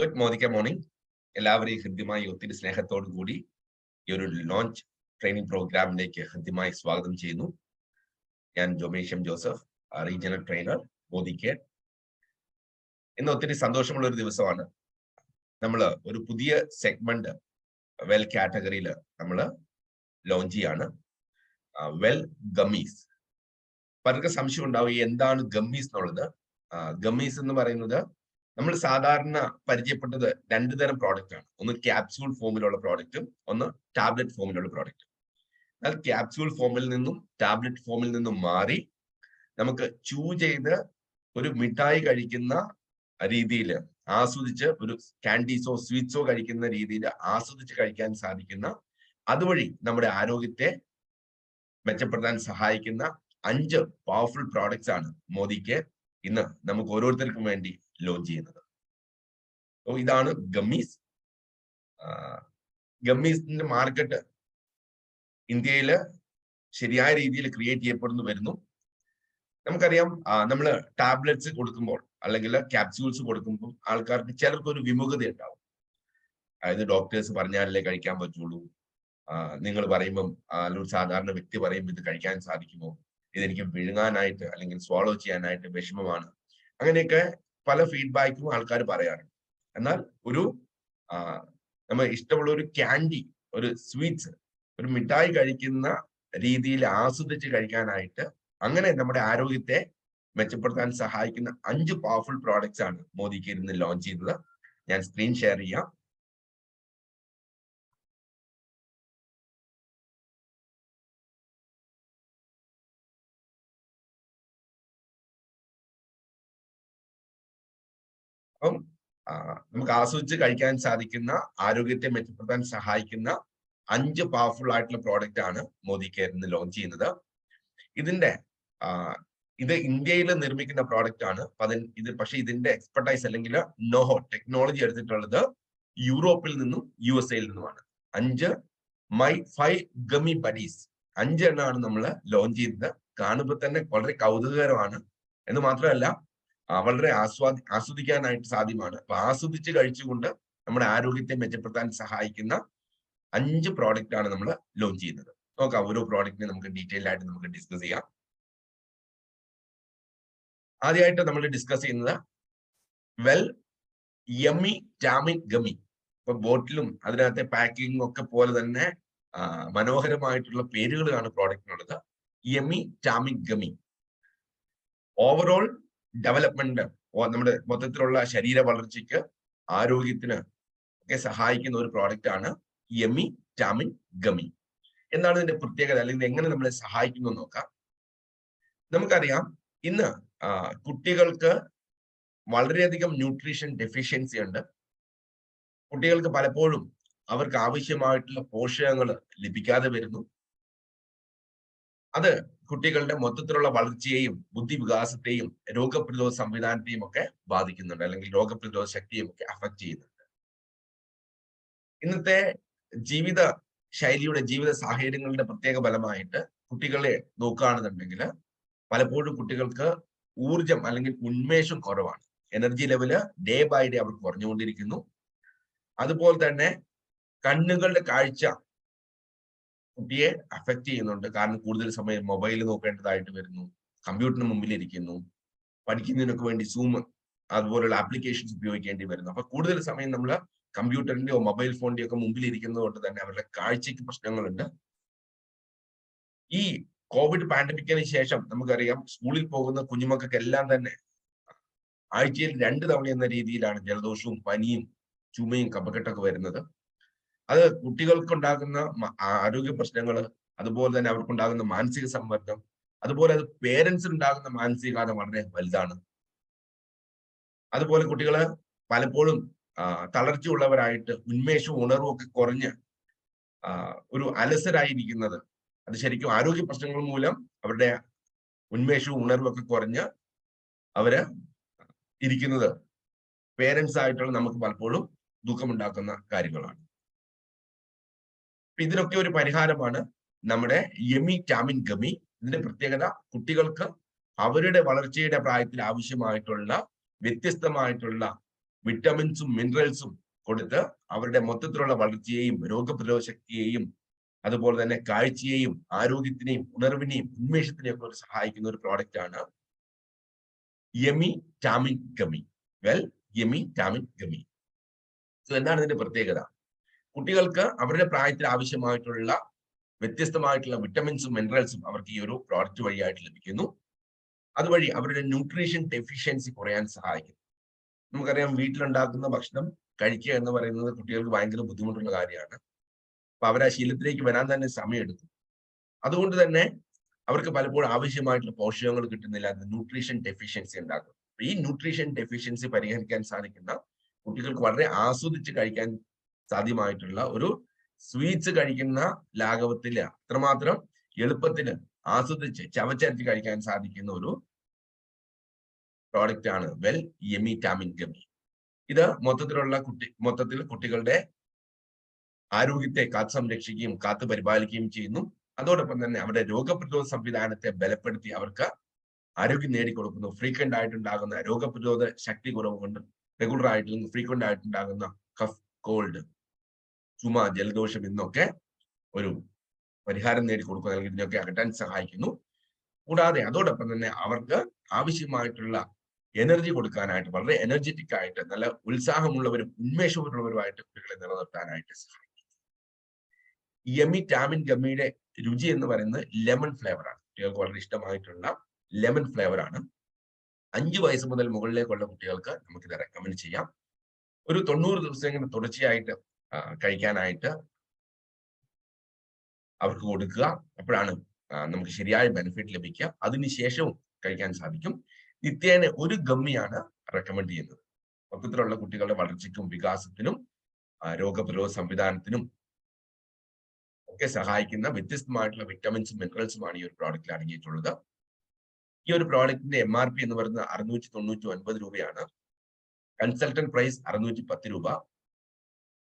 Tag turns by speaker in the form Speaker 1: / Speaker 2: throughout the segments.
Speaker 1: Good morning. എല്ലാവരെയും ഹൃദ്യമായി ഒത്തിരി സ്നേഹത്തോടു കൂടി ഈ ഒരു ലോഞ്ച് ട്രെയിനിങ് പ്രോഗ്രാമിലേക്ക് ഹൃദ്യമായി സ്വാഗതം ചെയ്യുന്നു. ഞാൻ ജോമേഷ്യം Joseph, regional trainer, Modicare. ഇന്ന് ഒത്തിരി സന്തോഷമുള്ള ഒരു ദിവസമാണ്. നമ്മൾ ഒരു പുതിയ സെഗ്മെന്റ് വെൽ കാറ്റഗറിയിൽ നമ്മൾ ലോഞ്ച് ചെയ്യാണ്. Well gummies. പലർക്കും സംശയം ഉണ്ടാവും എന്താണ് ഗമ്മീസ് എന്നുള്ളത്. ഗമ്മീസ് എന്ന് പറയുന്നത് നമ്മൾ സാധാരണ പരിചയപ്പെട്ടത് രണ്ടു തരം പ്രോഡക്റ്റ് ആണ്. ഒന്ന് ക്യാപ്സ്യൂൾ ഫോമിലുള്ള പ്രോഡക്റ്റും ഒന്ന് ടാബ്ലറ്റ് ഫോമിലുള്ള പ്രോഡക്റ്റും. എന്നാൽ ക്യാപ്സ്യൂൾ ഫോമിൽ നിന്നും ടാബ്ലറ്റ് ഫോമിൽ നിന്നും മാറി നമുക്ക് ചൂ ചെയ്ത് ഒരു മിഠായി കഴിക്കുന്ന രീതിയിൽ ആസ്വദിച്ച്, ഒരു കാൻഡീസോ സ്വീറ്റ്സോ കഴിക്കുന്ന രീതിയിൽ ആസ്വദിച്ച് കഴിക്കാൻ സാധിക്കുന്ന, അതുവഴി നമ്മുടെ ആരോഗ്യത്തെ മെച്ചപ്പെടുത്താൻ സഹായിക്കുന്ന 5 പവർഫുൾ പ്രോഡക്ട്സ് ആണ് മോദിക്ക് ഇന്ന് നമുക്ക് ഓരോരുത്തർക്കും വേണ്ടി ലോഞ്ച് ചെയ്യുന്നത്. ഇതാണ് ഗമ്മീസ്. ഗമ്മീസിന്റെ മാർക്കറ്റ് ഇന്ത്യയിൽ ശരിയായ രീതിയിൽ ക്രിയേറ്റ് ചെയ്യപ്പെടുന്നു വരുന്നു. നമുക്കറിയാം, നമ്മൾ ടാബ്ലറ്റ്സ് കൊടുക്കുമ്പോൾ അല്ലെങ്കിൽ ക്യാപ്സ്യൂൾസ് കൊടുക്കുമ്പോൾ ആൾക്കാർക്ക് ചിലർക്ക് ഒരു വിമുഖത ഉണ്ടാവും. അതായത് ഡോക്ടേഴ്സ് പറഞ്ഞാലല്ലേ കഴിക്കാൻ പറ്റുള്ളൂ, നിങ്ങൾ പറയുമ്പം ഒരു സാധാരണ വ്യക്തി പറയുമ്പോൾ ഇത് കഴിക്കാൻ സാധിക്കുമോ, ഇതെനിക്ക് വിഴുങ്ങാനായിട്ട് അല്ലെങ്കിൽ സ്വാളോ ചെയ്യാനായിട്ട് വിഷമമാണ്, അങ്ങനെയൊക്കെ പല ഫീഡ്ബാക്കും ആൾക്കാർ പറയാറുണ്ട്. എന്നാൽ നമ്മൾ ഇഷ്ടമുള്ള ഒരു ക്യാൻഡി, ഒരു സ്വീറ്റ്സ്, ഒരു മിഠായി കഴിക്കുന്ന രീതിയിൽ ആസ്വദിച്ച് കഴിക്കാനായിട്ട്, അങ്ങനെ നമ്മുടെ ആരോഗ്യത്തെ മെച്ചപ്പെടുത്താൻ സഹായിക്കുന്ന 5 പവർഫുൾ പ്രോഡക്ട്സ് ആണ് മോദിക്ക് ഇന്ന് ലോഞ്ച് ചെയ്തത്. ഞാൻ സ്ക്രീൻ ഷെയർ ചെയ്യാം. അപ്പം നമുക്ക് ആസ്വദിച്ച് കഴിക്കാൻ സാധിക്കുന്ന, ആരോഗ്യത്തെ മെച്ചപ്പെടുത്താൻ സഹായിക്കുന്ന 5 പവർഫുൾ ആയിട്ടുള്ള പ്രോഡക്റ്റ് ആണ് മോദി കെയർ ഇന്ന് ലോഞ്ച് ചെയ്യുന്നത്. ഇത് ഇന്ത്യയിൽ നിർമ്മിക്കുന്ന പ്രോഡക്റ്റ് ആണ്. പക്ഷെ ഇതിന്റെ എക്സ്പെർട്ടൈസ് അല്ലെങ്കിൽ നോഹോ ടെക്നോളജി എടുത്തിട്ടുള്ളത് യൂറോപ്പിൽ നിന്നും USA നിന്നുമാണ്. 5 ഗമ്മി ബഡീസ് 5 എണ്ണമാണ് നമ്മൾ ലോഞ്ച് ചെയ്തത്. കാണുമ്പോൾ തന്നെ വളരെ കൗതുകകരമാണ് എന്ന് മാത്രമല്ല, വളരെ ആസ്വദിക്കാനായിട്ട് സാധ്യമാണ്. അപ്പൊ ആസ്വദിച്ച് കഴിച്ചുകൊണ്ട് നമ്മുടെ ആരോഗ്യത്തെ മെച്ചപ്പെടുത്താൻ സഹായിക്കുന്ന 5 പ്രോഡക്റ്റ് ആണ് നമ്മൾ ലോഞ്ച് ചെയ്യുന്നത്. നോക്കാം, ഓരോ പ്രോഡക്റ്റിനെ നമുക്ക് ഡീറ്റെയിൽ ആയിട്ട് നമുക്ക് ഡിസ്കസ് ചെയ്യാം. ആദ്യമായിട്ട് നമ്മൾ ഡിസ്കസ് ചെയ്യുന്നത് വെൽ യമ്മി ടാമിൻ ഗമ്മി. ഇപ്പൊ ബോട്ടിലും അതിനകത്തെ പാക്കിങ്ങും ഒക്കെ പോലെ തന്നെ മനോഹരമായിട്ടുള്ള പേരുകളാണ് പ്രോഡക്റ്റിനുള്ളത്. യമ്മി ടാമിൻ ഗമ്മി ഓവറോൾ ഡെവലപ്മെന്റ്, നമ്മുടെ മൊത്തത്തിലുള്ള ശരീര വളർച്ചയ്ക്ക്, ആരോഗ്യത്തിന് ഒക്കെ സഹായിക്കുന്ന ഒരു പ്രോഡക്റ്റ് ആണ് യമ്മി ടാമിൻ ഗമ്മി. എന്താണ് ഇതിന്റെ പ്രത്യേകത, അല്ലെങ്കിൽ എങ്ങനെ നമ്മളെ സഹായിക്കുന്നു നോക്കാം. നമുക്കറിയാം, ഇന്ന് കുട്ടികൾക്ക് വളരെയധികം ന്യൂട്രീഷൻ ഡെഫിഷ്യൻസി ഉണ്ട്. കുട്ടികൾക്ക് പലപ്പോഴും അവർക്ക് ആവശ്യമായിട്ടുള്ള പോഷകങ്ങൾ ലഭിക്കാതെ വരുന്നു. അത് കുട്ടികളുടെ മൊത്തത്തിലുള്ള വളർച്ചയെയും ബുദ്ധിവികാസത്തെയും രോഗപ്രതിരോധ സംവിധാനത്തെയും ഒക്കെ ബാധിക്കുന്നുണ്ട്, അല്ലെങ്കിൽ രോഗപ്രതിരോധ ശക്തിയും ഒക്കെ അഫക്ട് ചെയ്യുന്നുണ്ട്. ഇന്നത്തെ ജീവിത ശൈലിയുടെ, ജീവിത സാഹചര്യങ്ങളുടെ പ്രത്യേക ഫലമായിട്ട് കുട്ടികളെ നോക്കുകയാണെന്നുണ്ടെങ്കിൽ പലപ്പോഴും കുട്ടികൾക്ക് ഊർജം അല്ലെങ്കിൽ ഉന്മേഷം കുറവാണ്. Energy level day by day അവർക്ക് കുറഞ്ഞുകൊണ്ടിരിക്കുന്നു. അതുപോലെ തന്നെ കണ്ണുകളുടെ കാഴ്ച കുട്ടിയെ അഫക്റ്റ് ചെയ്യുന്നുണ്ട്. കാരണം കൂടുതൽ സമയം മൊബൈൽ നോക്കേണ്ടതായിട്ട് വരുന്നു, കമ്പ്യൂട്ടറിന് മുമ്പിൽ ഇരിക്കുന്നു, പഠിക്കുന്നതിനൊക്കെ വേണ്ടി സൂം അതുപോലുള്ള ആപ്ലിക്കേഷൻസ് ഉപയോഗിക്കേണ്ടി വരുന്നു. അപ്പൊ കൂടുതൽ സമയം നമ്മൾ കമ്പ്യൂട്ടറിന്റെയോ മൊബൈൽ ഫോണിന്റെയോ ഒക്കെ മുമ്പിൽ ഇരിക്കുന്നത് കൊണ്ട് തന്നെ അവരുടെ കാഴ്ചയ്ക്ക് പ്രശ്നങ്ങളുണ്ട്. ഈ കോവിഡ് പാൻഡമിക്കിന് ശേഷം നമുക്കറിയാം, സ്കൂളിൽ പോകുന്ന കുഞ്ഞുമക്കൾക്കെല്ലാം തന്നെ ആഴ്ചയിൽ 2 തവണ എന്ന രീതിയിലാണ് ജലദോഷവും പനിയും ചുമയും കഫക്കെട്ടൊക്കെ വരുന്നത്. അത് കുട്ടികൾക്കുണ്ടാകുന്ന ആരോഗ്യ പ്രശ്നങ്ങൾ, അതുപോലെ തന്നെ അവർക്കുണ്ടാകുന്ന മാനസിക സമ്മർദ്ദം, അതുപോലെ അത് പേരൻസിന് ഉണ്ടാകുന്ന മാനസികാഘാതം വളരെ വലുതാണ്. അതുപോലെ കുട്ടികള് പലപ്പോഴും തളർച്ചയുള്ളവരായിട്ട്, ഉന്മേഷവും ഉണർവും ഒക്കെ കുറഞ്ഞ് ഒരു അലസരായിരിക്കുന്നത്, അത് ശരിക്കും ആരോഗ്യ പ്രശ്നങ്ങൾ മൂലം അവരുടെ ഉന്മേഷവും ഉണർവും ഒക്കെ കുറഞ്ഞ് അവര് ഇരിക്കുന്നത് പേരൻസ് ആയിട്ടുള്ള നമുക്ക് പലപ്പോഴും ദുഃഖമുണ്ടാക്കുന്ന കാര്യങ്ങളാണ്. ഇതിനൊക്കെ ഒരു പരിഹാരമാണ് നമ്മുടെ യമ്മി ടാമിൻ ഗമ്മി. ഇതിന്റെ പ്രത്യേകത, കുട്ടികൾക്ക് അവരുടെ വളർച്ചയുടെ പ്രായത്തിൽ ആവശ്യമായിട്ടുള്ള വ്യത്യസ്തമായിട്ടുള്ള വിറ്റമിൻസും മിനറൽസും കൊടുത്ത് അവരുടെ മൊത്തത്തിലുള്ള വളർച്ചയെയും രോഗപ്രതിരോധ ശക്തിയെയും അതുപോലെ തന്നെ കാഴ്ചയെയും ആരോഗ്യത്തിനെയും ഉണർവിനെയും ഉന്മേഷത്തിനെയും ഒക്കെ സഹായിക്കുന്ന ഒരു പ്രോഡക്റ്റ് ആണ് yummytamin gummy. Yummytamin gummy. So എന്താണ് ഇതിന്റെ പ്രത്യേകത? കുട്ടികൾക്ക് അവരുടെ പ്രായത്തിൽ ആവശ്യമായിട്ടുള്ള വ്യത്യസ്തമായിട്ടുള്ള വിറ്റമിൻസും മിനറൽസും അവർക്ക് ഈ ഒരു പ്രോഡക്റ്റ് വഴിയായിട്ട് ലഭിക്കുന്നു. അതുവഴി അവരുടെ ന്യൂട്രീഷൻ ഡെഫിഷ്യൻസി കുറയാൻ സഹായിക്കും. നമുക്കറിയാം, വീട്ടിലുണ്ടാക്കുന്ന ഭക്ഷണം കഴിക്കുക എന്ന് പറയുന്നത് കുട്ടികൾക്ക് ഭയങ്കര ബുദ്ധിമുട്ടുള്ള കാര്യമാണ്. അപ്പൊ അവർ ആ ശീലത്തിലേക്ക് വരാൻ തന്നെ സമയമെടുക്കും. അതുകൊണ്ട് തന്നെ അവർക്ക് പലപ്പോഴും ആവശ്യമായിട്ടുള്ള പോഷകങ്ങൾ കിട്ടുന്നില്ല, ന്യൂട്രീഷൻ ഡെഫിഷ്യൻസി ഉണ്ടാകും. ഈ ന്യൂട്രീഷൻ ഡെഫിഷ്യൻസി പരിഹരിക്കാൻ സാധിക്കുന്ന, കുട്ടികൾക്ക് വളരെ ആസ്വദിച്ച് കഴിക്കാൻ സാധ്യമായിട്ടുള്ള ഒരു സ്വീറ്റ്സ് കഴിക്കുന്ന ലാഘവത്തിൽ അത്രമാത്രം എളുപ്പത്തിൽ ആസ്വദിച്ച് ചവച്ചരച്ച് കഴിക്കാൻ സാധിക്കുന്ന ഒരു പ്രോഡക്റ്റ് ആണ് യമി ടാമിൻ ഗമി. ഇത് മൊത്തത്തിൽ കുട്ടികളുടെ ആരോഗ്യത്തെ കാത്തു സംരക്ഷിക്കുകയും കാത്തു പരിപാലിക്കുകയും ചെയ്യുന്നു. അതോടൊപ്പം തന്നെ അവരുടെ രോഗപ്രതിരോധ സംവിധാനത്തെ ബലപ്പെടുത്തി അവർക്ക് ആരോഗ്യം നേടിക്കൊടുക്കുന്നു. ഫ്രീക്വന്റ് ആയിട്ടുണ്ടാകുന്ന രോഗപ്രതിരോധ ശക്തി കുറവ് കൊണ്ട് റെഗുലർ ആയിട്ട് ഫ്രീക്വന്റ് ആയിട്ടുണ്ടാകുന്ന കഫ്, കോൾഡ്, ചുമ, ജലദോഷം എന്നൊക്കെ ഒരു പരിഹാരം നേടിക്കൊടുക്കുക, അല്ലെങ്കിൽ ഇതിനൊക്കെ അകറ്റാൻ സഹായിക്കുന്നു. കൂടാതെ അതോടൊപ്പം തന്നെ അവർക്ക് ആവശ്യമായിട്ടുള്ള എനർജി കൊടുക്കാനായിട്ട്, വളരെ എനർജറ്റിക് ആയിട്ട് നല്ല ഉത്സാഹമുള്ളവരും ഉന്മേഷമുള്ളവരുമായിട്ട് കുട്ടികളെ നിലനിർത്താനായിട്ട് സഹായിക്കും. യമി ടാമിൻ ഗമ്മിയുടെ രുചി എന്ന് പറയുന്നത് ലെമൺ ഫ്ലേവർ ആണ്. കുട്ടികൾക്ക് വളരെ ഇഷ്ടമായിട്ടുള്ള ലെമൺ ഫ്ലേവർ ആണ്. 5 വയസ്സ് മുതൽ മുകളിലേക്കുള്ള കുട്ടികൾക്ക് നമുക്കിത് റെക്കമെൻഡ് ചെയ്യാം. ഒരു 90 ദിവസം ഇങ്ങനെ തുടർച്ചയായിട്ട് കഴിക്കാനായിട്ട് അവർക്ക് കൊടുക്കുക. അപ്പോഴാണ് നമുക്ക് ശരിയായ ബെനിഫിറ്റ് ലഭിക്കുക. അതിനുശേഷവും കഴിക്കാൻ സാധിക്കും. നിത്യേന ഒരു ഗമ്മിയാണ് റെക്കമെൻഡ് ചെയ്യുന്നത്. മൊത്തത്തിലുള്ള കുട്ടികളുടെ വളർച്ചയ്ക്കും വികാസത്തിനും രോഗപ്രതിരോധ സംവിധാനത്തിനും ഒക്കെ സഹായിക്കുന്ന വ്യത്യസ്തമായിട്ടുള്ള വിറ്റമിൻസും മിനറൽസുമാണ് ഈ ഒരു പ്രോഡക്റ്റിൽ അടങ്ങിയിട്ടുള്ളത്. ഈ ഒരു പ്രോഡക്റ്റിന്റെ MRP എന്ന് പറയുന്നത് 699 രൂപയാണ്. കൺസൾട്ടന്റ് പ്രൈസ് 610 രൂപ.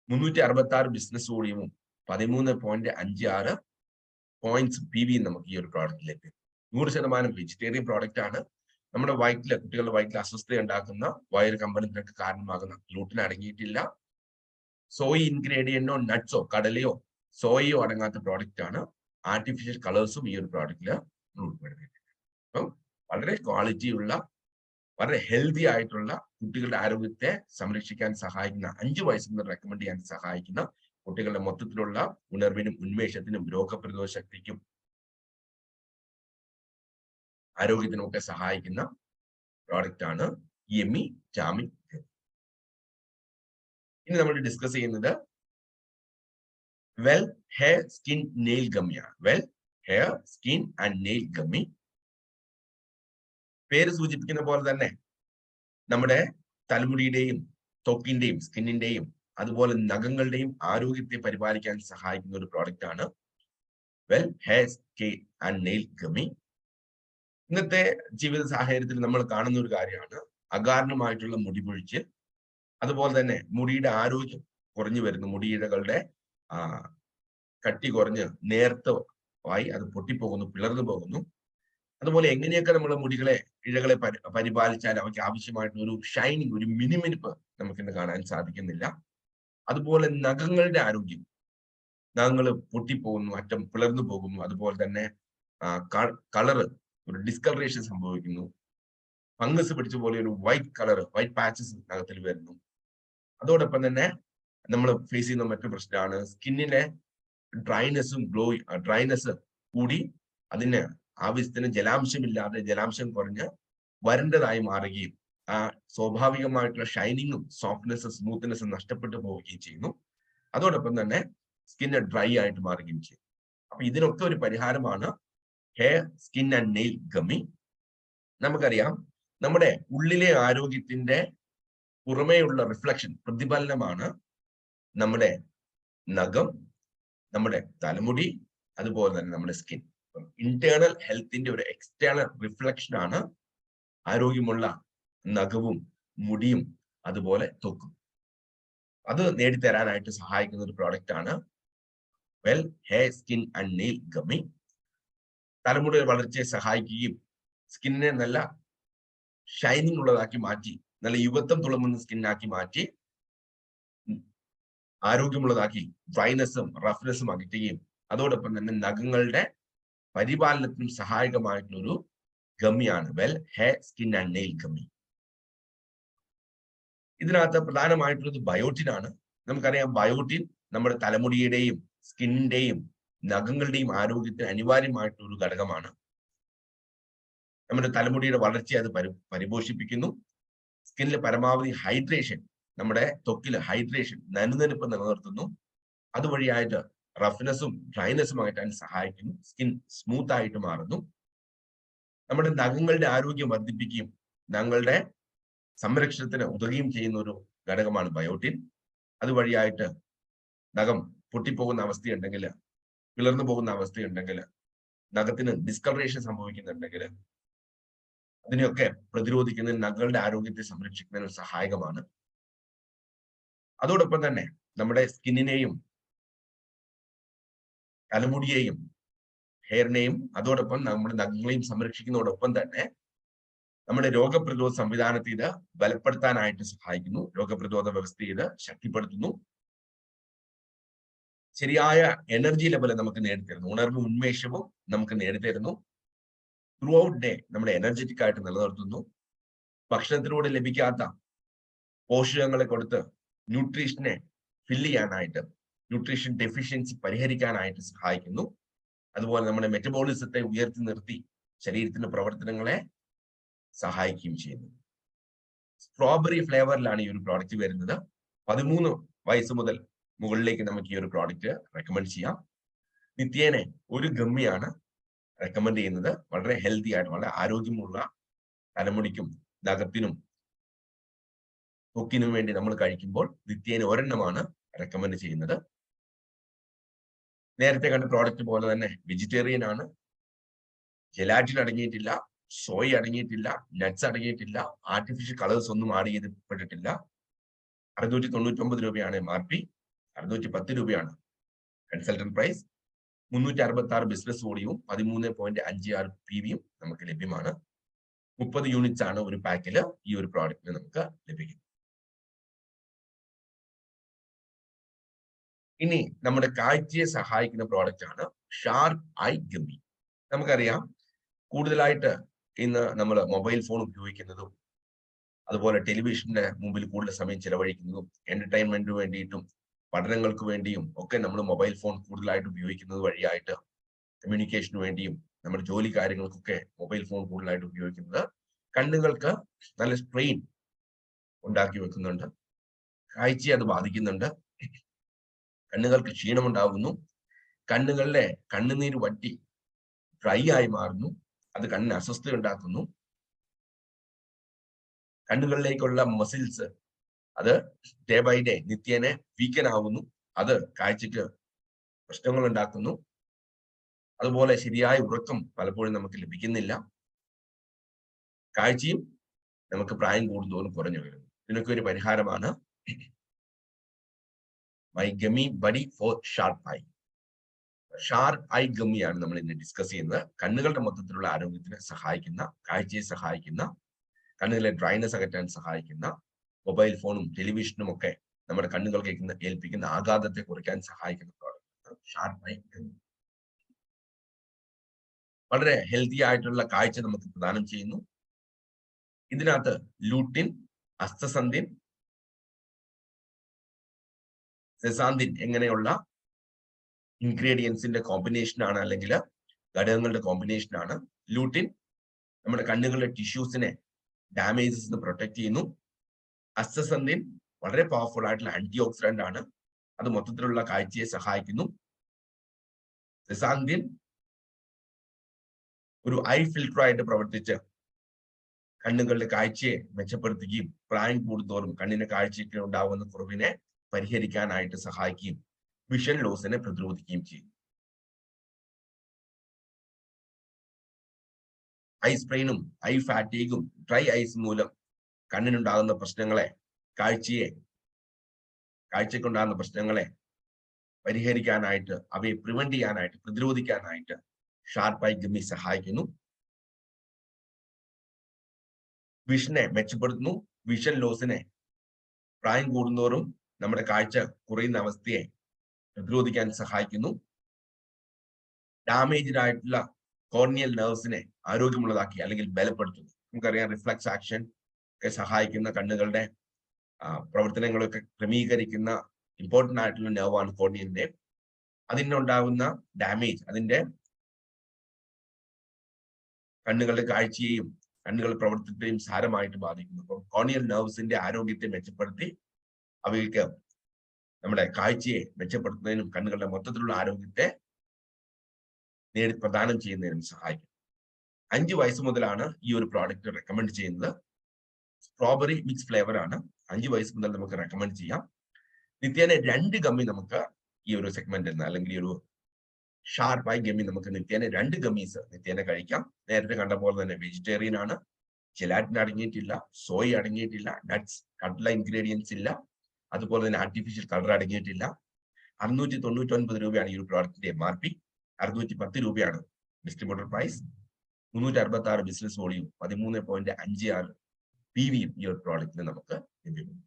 Speaker 1: 366 ബിസിനസ് വോളിയമും 13.56 പോയിന്റ്സ് PV നമുക്ക് ഈ ഒരു പ്രോഡക്റ്റ് ലഭിക്കും. 100% വെജിറ്റേറിയൻ പ്രോഡക്റ്റ് ആണ്. നമ്മുടെ കുട്ടികളുടെ വയറ്റിൽ അസ്വസ്ഥത ഉണ്ടാക്കുന്ന വയറ് കമ്പനത്തിനൊക്കെ കാരണമാകുന്ന ഗ്ലൂട്ടൻ അടങ്ങിയിട്ടില്ല. സോയി ഇൻഗ്രീഡിയന്റോ നട്ട്സോ കടലയോ സോയയോ അടങ്ങാത്ത പ്രോഡക്റ്റ് ആണ്. ആർട്ടിഫിഷ്യൽ കളേഴ്സും ഈ ഒരു പ്രോഡക്റ്റിൽ ഉൾപ്പെടുത്തിയിട്ടുണ്ട്. അപ്പം വളരെ ക്വാളിറ്റിയുള്ള, വളരെ ഹെൽത്തി ആയിട്ടുള്ള, കുട്ടികളുടെ ആരോഗ്യത്തെ സംരക്ഷിക്കാൻ സഹായിക്കുന്ന, 5 വയസ്സിൽ നിന്ന് റെക്കമെൻഡ് ചെയ്യാൻ സഹായിക്കുന്ന, കുട്ടികളുടെ മൊത്തത്തിലുള്ള ഉണർവിനും ഉന്മേഷത്തിനും രോഗപ്രതിരോധ ശക്തിക്കും ആരോഗ്യത്തിനും ഒക്കെ സഹായിക്കുന്ന പ്രോഡക്റ്റ് ആണ് യമി ടാമിൻ ഗമി. ഇനി നമ്മൾ ഡിസ്കസ് ചെയ്യുന്നത് ഹെയർ സ്കിൻ നെയിൽ ഗമ്മിയാണ്. Hair skin and nail gummy. പേര് സൂചിപ്പിക്കുന്ന പോലെ തന്നെ നമ്മുടെ തലമുടിയുടെയും ത്വക്കിന്റെയും സ്കിന്നിന്റെയും അതുപോലെ നഖങ്ങളുടെയും ആരോഗ്യത്തെ പരിപാലിക്കാൻ സഹായിക്കുന്ന ഒരു പ്രോഡക്റ്റ് ആണ് hair skin and nail gummy. ഇന്നത്തെ ജീവിത സാഹചര്യത്തിൽ നമ്മൾ കാണുന്ന ഒരു കാര്യമാണ് അകാരണമായിട്ടുള്ള മുടി പൊഴിച്ച്, അതുപോലെ തന്നെ മുടിയുടെ ആരോഗ്യം കുറഞ്ഞു വരുന്നു. മുടിയിഴകളുടെ കട്ടി കുറഞ്ഞ് നേർത്തമായി അത് പൊട്ടിപ്പോകുന്നു, പിളർന്നു പോകുന്നു. അതുപോലെ എങ്ങനെയൊക്കെ നമ്മൾ ഇഴകളെ പരിപാലിച്ചാൽ അവയ്ക്ക് ആവശ്യമായിട്ടുള്ള ഒരു ഷൈനിങ്, ഒരു മിനുമിനുപ്പ് നമുക്കിന്ന് കാണാൻ സാധിക്കുന്നില്ല. അതുപോലെ നഖങ്ങളുടെ ആരോഗ്യം, നഖങ്ങൾ പൊട്ടിപ്പോകുന്നു, അറ്റം പിളർന്നു പോകുന്നു. അതുപോലെ തന്നെ കളറ്, ഒരു ഡിസ്കളറേഷൻ സംഭവിക്കുന്നു. ഫംഗസ് പിടിച്ച പോലെ ഒരു വൈറ്റ് പാച്ചസ് നഖത്തിൽ വരുന്നു. അതോടൊപ്പം തന്നെ നമ്മൾ ഫേസ് ചെയ്യുന്ന മറ്റൊരു പ്രശ്നമാണ് സ്കിന്നിലെ ഡ്രൈനെസ് കൂടി അതിന് ആവശ്യത്തിന് ജലാംശമില്ലാതെ ജലാംശം കുറഞ്ഞ് വരണ്ടതായി മാറുകയും ആ സ്വാഭാവികമായിട്ടുള്ള ഷൈനിങ്ങും സോഫ്റ്റ്നെസ്സും സ്മൂത്ത്നെസ്സും നഷ്ടപ്പെട്ടു പോവുകയും ചെയ്യുന്നു. അതോടൊപ്പം തന്നെ സ്കിന്ന് ഡ്രൈ ആയിട്ട് മാറുകയും ചെയ്യും. അപ്പൊ ഇതിനൊക്കെ ഒരു പരിഹാരമാണ് hair skin and nail gummy. നമുക്കറിയാം, നമ്മുടെ ഉള്ളിലെ ആരോഗ്യത്തിന്റെ പുറമേയുള്ള റിഫ്ലക്ഷൻ, പ്രതിഫലനമാണ് നമ്മുടെ നഖം, നമ്മുടെ തലമുടി, അതുപോലെ തന്നെ നമ്മുടെ സ്കിൻ. ഇന്റേണൽ ഹെൽത്തിന്റെ ഒരു എക്സ്റ്റേണൽ റിഫ്ലക്ഷൻ ആണ് ആരോഗ്യമുള്ള നഖവും മുടിയും അതുപോലെ ത്വക്കും. അത് നേടിത്തരാനായിട്ട് സഹായിക്കുന്ന ഒരു പ്രോഡക്റ്റ് ആണ് hair skin and nail gummy. തലമുടിയുടെ വളർച്ചയെ സഹായിക്കുകയും സ്കിന്നിനെ നല്ല ഷൈനിങ് ഉള്ളതാക്കി മാറ്റി നല്ല യുവത്വം തുളുമ്പുന്ന സ്കിന്നാക്കി മാറ്റി ആരോഗ്യമുള്ളതാക്കി ഡ്രൈനെസ്സും റഫ്നെസ്സും അകറ്റുകയും അതോടൊപ്പം തന്നെ നഖങ്ങളുടെ പരിപാലനത്തിനും സഹായകമായിട്ടുള്ള ഒരു ഗമ്മിയാണ് well hair skin and nail gummy. ഇതിനകത്ത് പ്രധാനമായിട്ടുള്ളത് ബയോട്ടിൻ ആണ്. നമുക്കറിയാം ബയോട്ടിൻ നമ്മുടെ തലമുടിയുടെയും സ്കിന്നിന്റെയും നഖങ്ങളുടെയും ആരോഗ്യത്തിന് അനിവാര്യമായിട്ടുള്ള ഒരു ഘടകമാണ്. നമ്മുടെ തലമുടിയുടെ വളർച്ചയെ അത് പരിപോഷിപ്പിക്കുന്നു. സ്കിന്നിൽ പരമാവധി ഹൈഡ്രേഷൻ, നമ്മുടെ ത്വക്കില് ഹൈഡ്രേഷൻ നനുനനുപ്പ് നിലനിർത്തുന്നു. അതുവഴിയായിട്ട് റഫ്നെസ്സും ഡ്രൈനെസ്സും അകറ്റാൻ സഹായിക്കുന്നു. സ്കിൻ സ്മൂത്ത് ആയിട്ട് മാറുന്നു. നമ്മുടെ നഖങ്ങളുടെ ആരോഗ്യം വർദ്ധിപ്പിക്കുകയും നഖങ്ങളുടെ സംരക്ഷണത്തിന് ഉതകുകയും ചെയ്യുന്ന ഒരു ഘടകമാണ് ബയോട്ടിൻ. അതുവഴിയായിട്ട് നഖം പൊട്ടിപ്പോകുന്ന അവസ്ഥയുണ്ടെങ്കിൽ, പിളർന്നു പോകുന്ന അവസ്ഥയുണ്ടെങ്കിൽ, നഖത്തിന് ഡിസ്കളറേഷൻ സംഭവിക്കുന്നുണ്ടെങ്കിൽ അതിനെയൊക്കെ പ്രതിരോധിക്കുന്നതിന് നഖങ്ങളുടെ ആരോഗ്യത്തെ സംരക്ഷിക്കുന്നതിന് സഹായകമാണ്. അതോടൊപ്പം തന്നെ നമ്മുടെ സ്കിന്നിനെയും തലമുടിയെയും ഹെയറിനെയും അതോടൊപ്പം നമ്മുടെ നഖങ്ങളെയും സംരക്ഷിക്കുന്നതോടൊപ്പം തന്നെ നമ്മുടെ രോഗപ്രതിരോധ സംവിധാനത്തെ ഇത് ബലപ്പെടുത്താനായിട്ട് സഹായിക്കുന്നു. രോഗപ്രതിരോധ വ്യവസ്ഥയെ ഇത് ശക്തിപ്പെടുത്തുന്നു. ശരിയായ എനർജി ലെവൽ നമുക്ക് നേടിത്തരുന്നു. ഉണർവും ഉന്മേഷവും നമുക്ക് നേടിത്തരുന്നു. ത്രൂ ഔട്ട് ഡേ നമ്മളെ എനർജറ്റിക് ആയിട്ട് നിലനിർത്തുന്നു. ഭക്ഷണത്തിലൂടെ ലഭിക്കാത്ത പോഷകങ്ങളെ കൊടുത്ത് ന്യൂട്രീഷനെ ഫില്ല് ചെയ്യാനായിട്ട്, ന്യൂട്രീഷൻ ഡെഫിഷ്യൻസി പരിഹരിക്കാനായിട്ട് സഹായിക്കുന്നു. അതുപോലെ നമ്മുടെ മെറ്റബോളിസത്തെ ഉയർത്തി നിർത്തി ശരീരത്തിന്റെ പ്രവർത്തനങ്ങളെ സഹായിക്കുകയും ചെയ്യുന്നു. സ്ട്രോബെറി ഫ്ലേവറിലാണ് ഈ ഒരു പ്രോഡക്റ്റ് വരുന്നത്. 13 വയസ്സ് മുതൽ മുകളിലേക്ക് നമുക്ക് ഈ ഒരു പ്രോഡക്റ്റ് റെക്കമെൻഡ് ചെയ്യാം. നിത്യേന ഒരു ഗമ്മിയാണ് റെക്കമെൻഡ് ചെയ്യുന്നത്. വളരെ ഹെൽത്തി ആയിട്ട്, വളരെ ആരോഗ്യമുള്ള തലമുടിക്കും നഖത്തിനും ത്വക്കിനും വേണ്ടി നമ്മൾ കഴിക്കുമ്പോൾ നിത്യേന ഒരെണ്ണമാണ് റെക്കമെൻഡ് ചെയ്യുന്നത്. നേരത്തെ കണ്ട പ്രോഡക്റ്റ് പോലെ തന്നെ വെജിറ്റേറിയൻ ആണ്. ജെലാറ്റിൻ അടങ്ങിയിട്ടില്ല, സോയ അടങ്ങിയിട്ടില്ല, നട്ട്സ് അടങ്ങിയിട്ടില്ല, ആർട്ടിഫിഷ്യൽ കളേഴ്സ് ഒന്നും ആഡ് ചെയ്തിപ്പെട്ടിട്ടില്ല. 699 രൂപയാണ് MRP, 610 രൂപയാണ് കൺസൾട്ടന്റ് പ്രൈസ്. 366 ബിസിനസ് വോളിയവും 13.56 PVയും നമുക്ക് ലഭ്യമാണ്. 30 യൂണിറ്റ്സ് ആണ് ഒരു പാക്കിൽ ഈ ഒരു പ്രോഡക്റ്റിന് നമുക്ക് ലഭിക്കുന്നത്. ഇനി നമ്മുടെ കാഴ്ചയെ സഹായിക്കുന്ന പ്രോഡക്റ്റ് ആണ് ഷാർപ്പ് ഐ ഗമ്മി. നമുക്കറിയാം, കൂടുതലായിട്ട് ഇന്ന് നമ്മൾ മൊബൈൽ ഫോൺ ഉപയോഗിക്കുന്നതും അതുപോലെ ടെലിവിഷന്റെ മുമ്പിൽ കൂടുതൽ സമയം ചെലവഴിക്കുന്നതും എന്റർടൈൻമെന്റിന് വേണ്ടിയിട്ടും പഠനങ്ങൾക്ക് വേണ്ടിയും ഒക്കെ നമ്മൾ മൊബൈൽ ഫോൺ കൂടുതലായിട്ട് ഉപയോഗിക്കുന്നത് വഴിയായിട്ട് കമ്മ്യൂണിക്കേഷന് വേണ്ടിയും നമ്മുടെ ജോലി കാര്യങ്ങൾക്കൊക്കെ മൊബൈൽ ഫോൺ കൂടുതലായിട്ട് ഉപയോഗിക്കുന്നത് കണ്ണുകൾക്ക് നല്ല സ്ട്രെയിൻ ഉണ്ടാക്കി വെക്കുന്നുണ്ട്. കാഴ്ചയെ അത് ബാധിക്കുന്നുണ്ട്. കണ്ണുകൾക്ക് ക്ഷീണമുണ്ടാകുന്നു. കണ്ണുകളിലെ കണ്ണുനീര് വറ്റി ഡ്രൈ ആയി മാറുന്നു. അത് കണ്ണിന് അസ്വസ്ഥത ഉണ്ടാക്കുന്നു. കണ്ണുകളിലേക്കുള്ള മസിൽസ് അത് ഡേ ബൈ ഡേ നിത്യേന വീക്കൻ ആവുന്നു. അത് കാഴ്ചക്ക് പ്രശ്നങ്ങൾ ഉണ്ടാക്കുന്നു. അതുപോലെ ശരിയായ ഉറക്കം പലപ്പോഴും നമുക്ക് ലഭിക്കുന്നില്ല. കാഴ്ചയും നമുക്ക് പ്രായം കൂടുന്തോറും കുറഞ്ഞു വരുന്നു. ഇതിനൊക്കെ ഒരു പരിഹാരമാണ് my gummy buddy for sharp eye. Sharp eye ഗമ്മിയാണ് നമ്മൾ ഇന്ന് ഡിസ്കസ് ചെയ്യുന്നത്. കണ്ണുകളുടെ മൊത്തത്തിലുള്ള ആരോഗ്യത്തിന് സഹായിക്കുന്ന, കാഴ്ചയെ സഹായിക്കുന്ന, കണ്ണുകളിലെ ഡ്രൈനെസ് അകറ്റാൻ സഹായിക്കുന്ന, മൊബൈൽ ഫോണും ടെലിവിഷനും ഒക്കെ നമ്മുടെ കണ്ണുകൾക്ക് ഏൽപ്പിക്കുന്ന ആഘാതത്തെ കുറയ്ക്കാൻ സഹായിക്കുന്ന പ്രോഡക്റ്റ് ഷാർപ്പ് ഐ ഗമ്മി. വളരെ ഹെൽത്തി ആയിട്ടുള്ള കാഴ്ച നമുക്ക് പ്രദാനം ചെയ്യുന്നു. ഇതിനകത്ത് ലൂട്ടിൻ, അസ്തസന്ധിൻ, സെസാന്തിൻ എങ്ങനെയുള്ള ഇൻഗ്രീഡിയൻസിന്റെ കോമ്പിനേഷൻ ആണ്, അല്ലെങ്കിൽ ഘടകങ്ങളുടെ കോമ്പിനേഷൻ ആണ്. ലൂട്ടിൻ നമ്മുടെ കണ്ണുകളുടെ ടിഷ്യൂസിനെ ഡാമേജസ് പ്രൊട്ടക്ട് ചെയ്യുന്നു. അസ്തസന്ധിൻ വളരെ പവർഫുൾ ആയിട്ടുള്ള ആന്റി ഓക്സിഡന്റ് ആണ്. അത് മൊത്തത്തിലുള്ള കാഴ്ചയെ സഹായിക്കുന്നു. സെസാന്തിൻ ഒരു ഐ ഫിൽട്ടർ ആയിട്ട് പ്രവർത്തിച്ച് കണ്ണുകളുടെ കാഴ്ചയെ മെച്ചപ്പെടുത്തുകയും പ്രായം കൂടുന്തോറും കണ്ണിന്റെ കാഴ്ചയ്ക്ക് ഉണ്ടാകുന്ന കുറവിനെ പരിഹരിക്കാനായിട്ട് സഹായിക്കുകയും വിഷൻ ലോസിനെ പ്രതിരോധിക്കുകയും ചെയ്യും. ഐ സ്ട്രെയിനും ഐ ഫാറ്റീഗും ഡ്രൈ ഐസ് മൂലം കണ്ണിനുണ്ടാകുന്ന പ്രശ്നങ്ങളെ, കാഴ്ചയ്ക്കുണ്ടാകുന്ന പ്രശ്നങ്ങളെ പരിഹരിക്കാനായിട്ട്, അവയെ പ്രിവെന്റ് ചെയ്യാനായിട്ട്, പ്രതിരോധിക്കാനായിട്ട് ഷാർപ്പ് ഐ ഗമ്മി സഹായിക്കുന്നു. വിഷനെ മെച്ചപ്പെടുത്തുന്നു. വിഷൻ ലോസിനെ, പ്രായം കൂടുന്തോറും നമ്മുടെ കാഴ്ച കുറയുന്ന അവസ്ഥയെ പ്രതിരോധിക്കാൻ സഹായിക്കുന്നു. ഡാമേജ്ഡ് ആയിട്ടുള്ള കോർണിയൽ നെർവ്സിനെ ആരോഗ്യമുള്ളതാക്കി അല്ലെങ്കിൽ ബലപ്പെടുത്തുന്നു. നമുക്കറിയാം റിഫ്ലക്സ് ആക്ഷൻ ഒക്കെ സഹായിക്കുന്ന കണ്ണുകളുടെ പ്രവർത്തനങ്ങളൊക്കെ ക്രമീകരിക്കുന്ന ഇമ്പോർട്ടന്റ് ആയിട്ടുള്ള നെർവാണ് കോർണിയൽ നെർവ്. അതിനുണ്ടാകുന്ന ഡാമേജ് അതിന്റെ കണ്ണുകളുടെ കാഴ്ചയെയും കണ്ണുകളുടെ പ്രവർത്തനത്തെയും സാരമായിട്ട് ബാധിക്കുന്നു. അപ്പം കോർണിയൽ നെർവ്സിന്റെ ആരോഗ്യത്തെ മെച്ചപ്പെടുത്തി അവയ്ക്ക് നമ്മുടെ കാഴ്ചയെ മെച്ചപ്പെടുത്തുന്നതിനും കണ്ണുകളുടെ മൊത്തത്തിലുള്ള ആരോഗ്യത്തെ പ്രദാനം ചെയ്യുന്നതിനും സഹായിക്കും. 5 വയസ്സ് മുതലാണ് ഈ ഒരു പ്രോഡക്റ്റ് റെക്കമെൻഡ് ചെയ്യുന്നത്. സ്ട്രോബെറി മിക്സ് ഫ്ലേവർ ആണ്. 5 വയസ്സ് മുതൽ നമുക്ക് റെക്കമെൻഡ് ചെയ്യാം. നിത്യേന 2 ഗമ്മി നമുക്ക് ഈ ഒരു സെഗ്മെന്റിൽ നിന്ന് അല്ലെങ്കിൽ ഈ ഒരു ഷാർപ്പായി ഗമ്മി നമുക്ക് നിത്യേന 2 ഗമ്മീസ് നിത്യേന കഴിക്കാം. നേരത്തെ കണ്ട പോലെ തന്നെ വെജിറ്റേറിയൻ ആണ്, ജെലാറ്റിൻ അടങ്ങിയിട്ടില്ല, സോയ അടങ്ങിയിട്ടില്ല, നട്ട്സ് കട്ട്ല ഇൻഗ്രീഡിയൻസ് ഇല്ല, അതുപോലെ തന്നെ ആർട്ടിഫിഷ്യൽ കളർ അടങ്ങിയിട്ടില്ല. 699 രൂപയാണ് ഈ ഒരു പ്രോഡക്റ്റിന്റെ MRP. 610 രൂപയാണ് ഡിസ്ട്രിബ്യൂട്ടർ പ്രൈസ്. 366 ബിസിനസ് വോളിയും 13.56 PVയും ഈ ഒരു പ്രോഡക്റ്റിന് നമുക്ക് ലഭ്യമാണ്.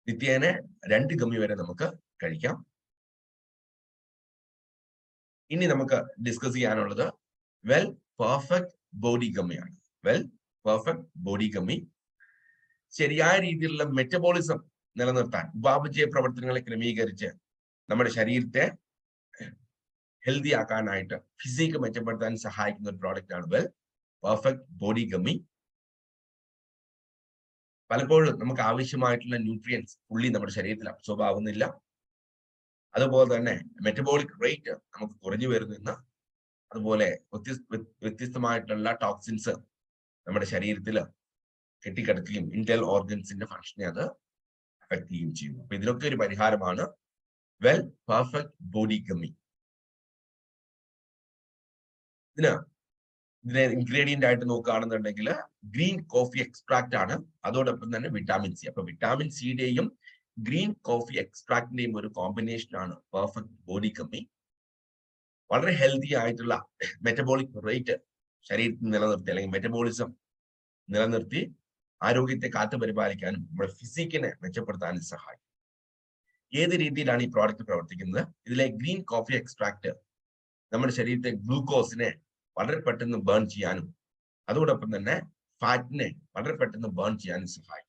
Speaker 1: നിത്യേന 2 ഗമ്മി വരെ നമുക്ക് കഴിക്കാം. ഇനി നമുക്ക് ഡിസ്കസ് ചെയ്യാനുള്ളത് വെൽ പെർഫെക്റ്റ് ബോഡി ഗമ്മിയാണ്. വെൽ പെർഫെക്റ്റ് ബോഡി ഗമ്മി ശരിയായ രീതിയിലുള്ള മെറ്റബോളിസം നിലനിർത്താൻ, ഉപാപചയ പ്രവർത്തനങ്ങളെ ക്രമീകരിച്ച് നമ്മുടെ ശരീരത്തെ ഹെൽത്തി ആക്കാനായിട്ട്, ഫിസിക്ക് മെച്ചപ്പെടുത്താൻ സഹായിക്കുന്ന ഒരു പ്രോഡക്റ്റ് ആണ് വെൽ പെർഫെക്റ്റ് ബോഡി ഗമ്മി. പലപ്പോഴും നമുക്ക് ആവശ്യമായിട്ടുള്ള ന്യൂട്രിയൻസ് ഫുള്ളി നമ്മുടെ ശരീരത്തിൽ അബ്സോർബ് ആവുന്നില്ല. അതുപോലെ തന്നെ മെറ്റബോളിക് റേറ്റ് നമുക്ക് കുറഞ്ഞു വരുന്നു. അതുപോലെ വ്യത്യസ്തമായിട്ടുള്ള ടോക്സിൻസ് നമ്മുടെ ശരീരത്തിൽ കെട്ടിക്കിടക്കുകയും ഇന്റേണൽ ഓർഗൻസിന്റെ ഫംഗ്ഷനെ അത് അഫക്ട് ചെയ്യുകയും ചെയ്യുന്നു. അപ്പൊ ഇതിനൊക്കെ ഒരു പരിഹാരമാണ് വെൽ പെർഫെക്റ്റ് ബോഡി ഗമ്മി. ഇതിനെ ഇൻഗ്രീഡിയന്റ് ആയിട്ട് നോക്കുകയാണെന്നുണ്ടെങ്കിൽ ഗ്രീൻ കോഫി എക്സ്ട്രാക്ട് ആണ്, അതോടൊപ്പം തന്നെ വിറ്റാമിൻ സി. അപ്പൊ വിറ്റാമിൻ സിയുടെയും ഗ്രീൻ കോഫി എക്സ്ട്രാക്ടിന്റെയും ഒരു കോമ്പിനേഷൻ ആണ് പെർഫെക്റ്റ് ബോഡി ഗമ്മി. വളരെ ഹെൽത്തി ആയിട്ടുള്ള മെറ്റബോളിക് റേറ്റ് ശരീരത്തിൽ നിലനിർത്തി അല്ലെങ്കിൽ മെറ്റബോളിസം നിലനിർത്തി ആരോഗ്യത്തെ കാത്തു പരിപാലിക്കാനും നമ്മുടെ ഫിസിക്കിനെ മെച്ചപ്പെടുത്താനും സഹായിക്കും. ഏത് രീതിയിലാണ് ഈ പ്രോഡക്റ്റ് പ്രവർത്തിക്കുന്നത്? ഇതിലെ ഗ്രീൻ കോഫി എക്സ്ട്രാക്ട് നമ്മുടെ ശരീരത്തെ ഗ്ലൂക്കോസിനെ വളരെ പെട്ടെന്ന് ബേൺ ചെയ്യാനും അതോടൊപ്പം തന്നെ ഫാറ്റിനെ വളരെ പെട്ടെന്ന് ബേൺ ചെയ്യാനും സഹായിക്കും.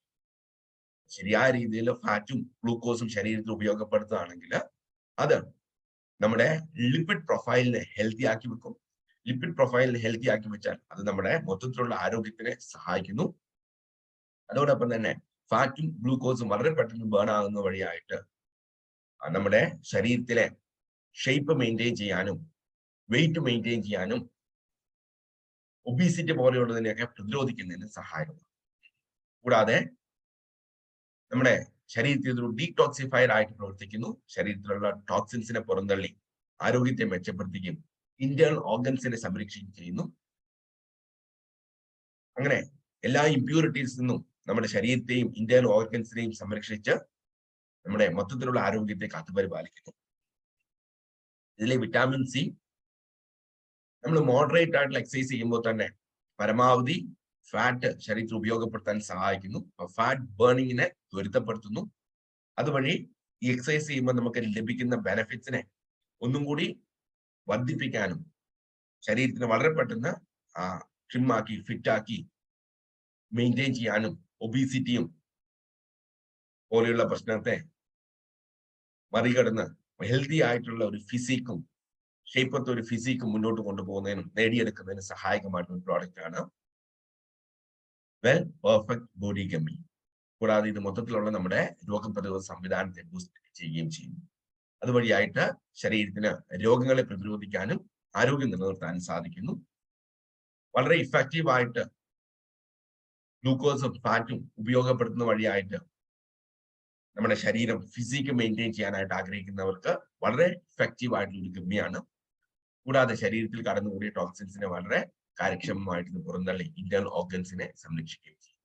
Speaker 1: ശരിയായ രീതിയിൽ ഫാറ്റും ഗ്ലൂക്കോസും ശരീരത്തിൽ ഉപയോഗപ്പെടുത്തുകയാണെങ്കിൽ അത് നമ്മുടെ ലിപ്പിഡ് പ്രൊഫൈലിനെ ഹെൽത്തി ആക്കി വെക്കും. ലിപ്പിഡ് പ്രൊഫൈലിനെ ഹെൽത്തി ആക്കി വെച്ചാൽ അത് നമ്മുടെ മൊത്തത്തിലുള്ള ആരോഗ്യത്തിനെ സഹായിക്കുന്നു. അതോടൊപ്പം തന്നെ ഫാറ്റും ഗ്ലൂക്കോസും വളരെ പെട്ടെന്ന് ബേൺ ആകുന്ന വഴിയായിട്ട് നമ്മുടെ ശരീരത്തിലെ ഷേപ്പ് മെയിൻറ്റെയിൻ ചെയ്യാനും വെയിറ്റ് മെയിൻറ്റെയിൻ ചെയ്യാനും ഒബീസിറ്റി പോലെയുള്ളതിനെയൊക്കെ പ്രതിരോധിക്കുന്നതിന് സഹായകമാണ്. കൂടാതെ നമ്മുടെ ശരീരത്തിൽ ഒരു ഡീടോക്സിഫയർ ആയിട്ട് പ്രവർത്തിക്കുന്നു. ശരീരത്തിലുള്ള ടോക്സിൻസിനെ പുറന്തള്ളി ആരോഗ്യത്തെ മെച്ചപ്പെടുത്തുകയും ഇന്റേണൽ ഓർഗൻസിനെ സംരക്ഷിക്കുകയും ചെയ്യുന്നു. അങ്ങനെ എല്ലാ ഇമ്പ്യൂരിറ്റീസിൽ നിന്നും നമ്മുടെ ശരീരത്തെയും ഇന്റേണൽ ഓർഗൻസിനെയും സംരക്ഷിച്ച് നമ്മുടെ മൊത്തത്തിലുള്ള ആരോഗ്യത്തെ കാത്തുപരിപാലിക്കുന്നു. ഇതിലെ വിറ്റാമിൻ സി നമ്മൾ മോഡറേറ്റ് ആയിട്ടുള്ള എക്സസൈസ് ചെയ്യുമ്പോൾ തന്നെ പരമാവധി ഫാറ്റ് ശരീരത്തിൽ ഉപയോഗപ്പെടുത്താൻ സഹായിക്കുന്നു. ഫാറ്റ് ബേണിങ്ങിനെ ത്വരിതപ്പെടുത്തുന്നു. അതുവഴി ഈ എക്സസൈസ് ചെയ്യുമ്പോൾ നമുക്ക് ലഭിക്കുന്ന ബെനിഫിറ്റ്സിനെ ഒന്നും കൂടി വർദ്ധിപ്പിക്കാനും ശരീരത്തിന് വളരെ പെട്ടെന്ന് ട്രിമാക്കി ഫിറ്റാക്കി മെയിൻറ്റെയിൻ ചെയ്യാനും ഒബീസിറ്റിയും പോലെയുള്ള പ്രശ്നത്തെ മറികടന്ന് ഹെൽത്തി ആയിട്ടുള്ള ഒരു ഫിസിക്കും ഷേപ്പത്തെ ഒരു ഫിസിക്കും മുന്നോട്ട് കൊണ്ടുപോകുന്നതിനും നേടിയെടുക്കുന്നതിന് സഹായകമായിട്ടുള്ള ഒരു പ്രോഡക്റ്റ് ആണ് വെൽ പെർഫെക്റ്റ് ബോഡി ഗമ്മി. കൂടാതെ ഇത് മൊത്തത്തിലുള്ള നമ്മുടെ രോഗപ്രതിരോധ സംവിധാനത്തെ ബൂസ്റ്റ് ചെയ്യുകയും ചെയ്യുന്നു. അതുവഴിയായിട്ട് ശരീരത്തിന് രോഗങ്ങളെ പ്രതിരോധിക്കാനും ആരോഗ്യം നിലനിർത്താനും സാധിക്കുന്നു. വളരെ ഇഫക്റ്റീവായിട്ട് ഗ്ലൂക്കോസും ഫാറ്റും ഉപയോഗപ്പെടുത്തുന്ന വഴിയായിട്ട് നമ്മുടെ ശരീരം ഫിസിക്ക് മെയിൻറ്റെയിൻ ചെയ്യാനായിട്ട് ആഗ്രഹിക്കുന്നവർക്ക് വളരെ ഇഫക്റ്റീവ് ആയിട്ടുള്ള ഒരു ഗമ്മിയാണ്. കൂടാതെ ശരീരത്തിൽ കടന്നുകൂടിയ ടോക്സിൻസിനെ വളരെ കാര്യക്ഷമമായിട്ട് പുറന്തള്ളി ഇന്റേണൽ ഓർഗൻസിനെ സംരക്ഷിക്കുകയും ചെയ്യും.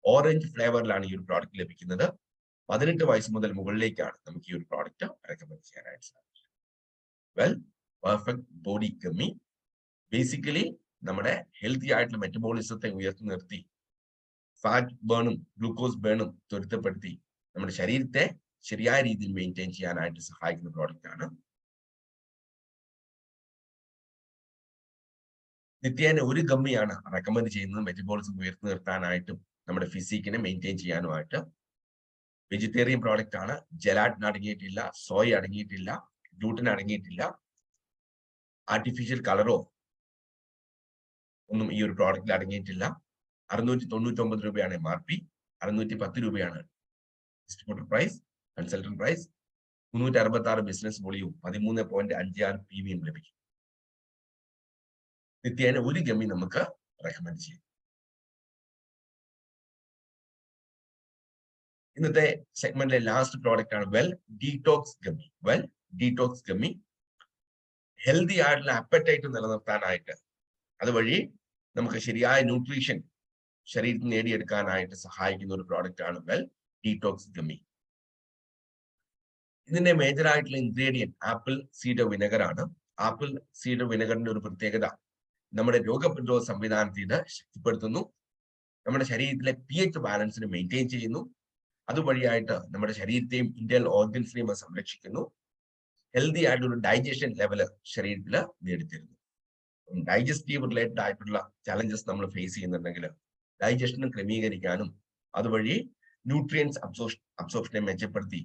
Speaker 1: ഓറഞ്ച് ഫ്ലേവറിലാണ് ഈ ഒരു പ്രോഡക്റ്റ് ലഭിക്കുന്നത്. 18 വയസ്സ് മുതൽ മുകളിലേക്കാണ് നമുക്ക് ഈ ഒരു പ്രോഡക്റ്റ് റെക്കമെൻഡ് ചെയ്യാനായിട്ട് സാധിക്കും. Well perfect body gummy basically നമ്മുടെ ഹെൽത്തി ആയിട്ടുള്ള മെറ്റബോളിസത്തെ ഉയർത്തി നിർത്തി ഫാറ്റ് ബേണും ഗ്ലൂക്കോസ് ബേണും ത്വരിതപ്പെടുത്തി നമ്മുടെ ശരീരത്തെ ശരിയായ രീതിയിൽ മെയിൻറ്റെയിൻ ചെയ്യാനായിട്ട് സഹായിക്കുന്ന പ്രോഡക്റ്റ് ആണ്. നിത്യേന ഒരു ഗമ്മിയാണ് റെക്കമെൻഡ് ചെയ്യുന്നത് മെറ്റബോളിസം ഉയർത്തി നിർത്താനായിട്ടും നമ്മുടെ ഫിസിക്കിനെ മെയിൻറ്റെയിൻ ചെയ്യാനുമായിട്ട്. വെജിറ്റേറിയൻ പ്രോഡക്റ്റ് ആണ്. ജെലാറ്റിൻ അടങ്ങിയിട്ടില്ല, സോയ അടങ്ങിയിട്ടില്ല, ഗ്ലൂട്ടൻ അടങ്ങിയിട്ടില്ല. ആർട്ടിഫിഷ്യൽ കളറോ ഒന്നും ഈ ഒരു പ്രോഡക്റ്റിൽ അടങ്ങിയിട്ടില്ല. 699 രൂപയാണ് MRP, 610 രൂപയാണ് distributor price, consultant price, 366 business വോളിയും 13.56 PVയും ലഭിക്കും. നിത്യേന ഒരു ഗമ്മി നമുക്ക് റെക്കമെൻഡ് ചെയ്യും. ഇന്നത്തെ സെഗ്മെന്റിലെ ലാസ്റ്റ് പ്രോഡക്റ്റ് ആണ് well detox gummy. Well detox gummy healthy ആയിട്ടുള്ള അപ്പറ്റൈറ്റ് നിലനിർത്താനായിട്ട്, അതുവഴി നമുക്ക് ശരിയായ ന്യൂട്രീഷൻ ശരീരത്തിൽ നേടിയെടുക്കാനായിട്ട് സഹായിക്കുന്ന ഒരു പ്രോഡക്റ്റ് ആണ് വെൽ ഡീടോക്സ് ഗമ്മി. ഇതിന്റെ മേജർ ആയിട്ടുള്ള ഇൻഗ്രീഡിയന്റ് ആപ്പിൾ സീഡർ വിനെഗർ ആണ്. ആപ്പിൾ സീഡർ വിനെഗറിന്റെ ഒരു പ്രത്യേകത നമ്മുടെ രോഗപ്രതിരോധ സംവിധാനത്തെ ഇത് ശക്തിപ്പെടുത്തുന്നു, നമ്മുടെ ശരീരത്തിലെ pH ബാലൻസിനെ മെയിൻറ്റെയിൻ ചെയ്യുന്നു, അതുവഴിയായിട്ട് നമ്മുടെ ശരീരത്തെയും ഇന്റേണൽ ഓർഗൻസിനെയും സംരക്ഷിക്കുന്നു. ഹെൽത്തി ആയിട്ടുള്ള ഡൈജഷൻ ലെവല് ശരീരത്തിൽ നേടിത്തരുന്നു. ഡൈജസ്റ്റീവ് റിലേറ്റഡ് ആയിട്ടുള്ള ചലഞ്ചസ് നമ്മൾ ഫേസ് ചെയ്യുന്നുണ്ടെങ്കിൽ ഡൈജഷനെ ക്രമീകരിക്കാനും അതുവഴി ന്യൂട്രിയൻസ് അബ്സോർപ്ഷനെ മെച്ചപ്പെടുത്തി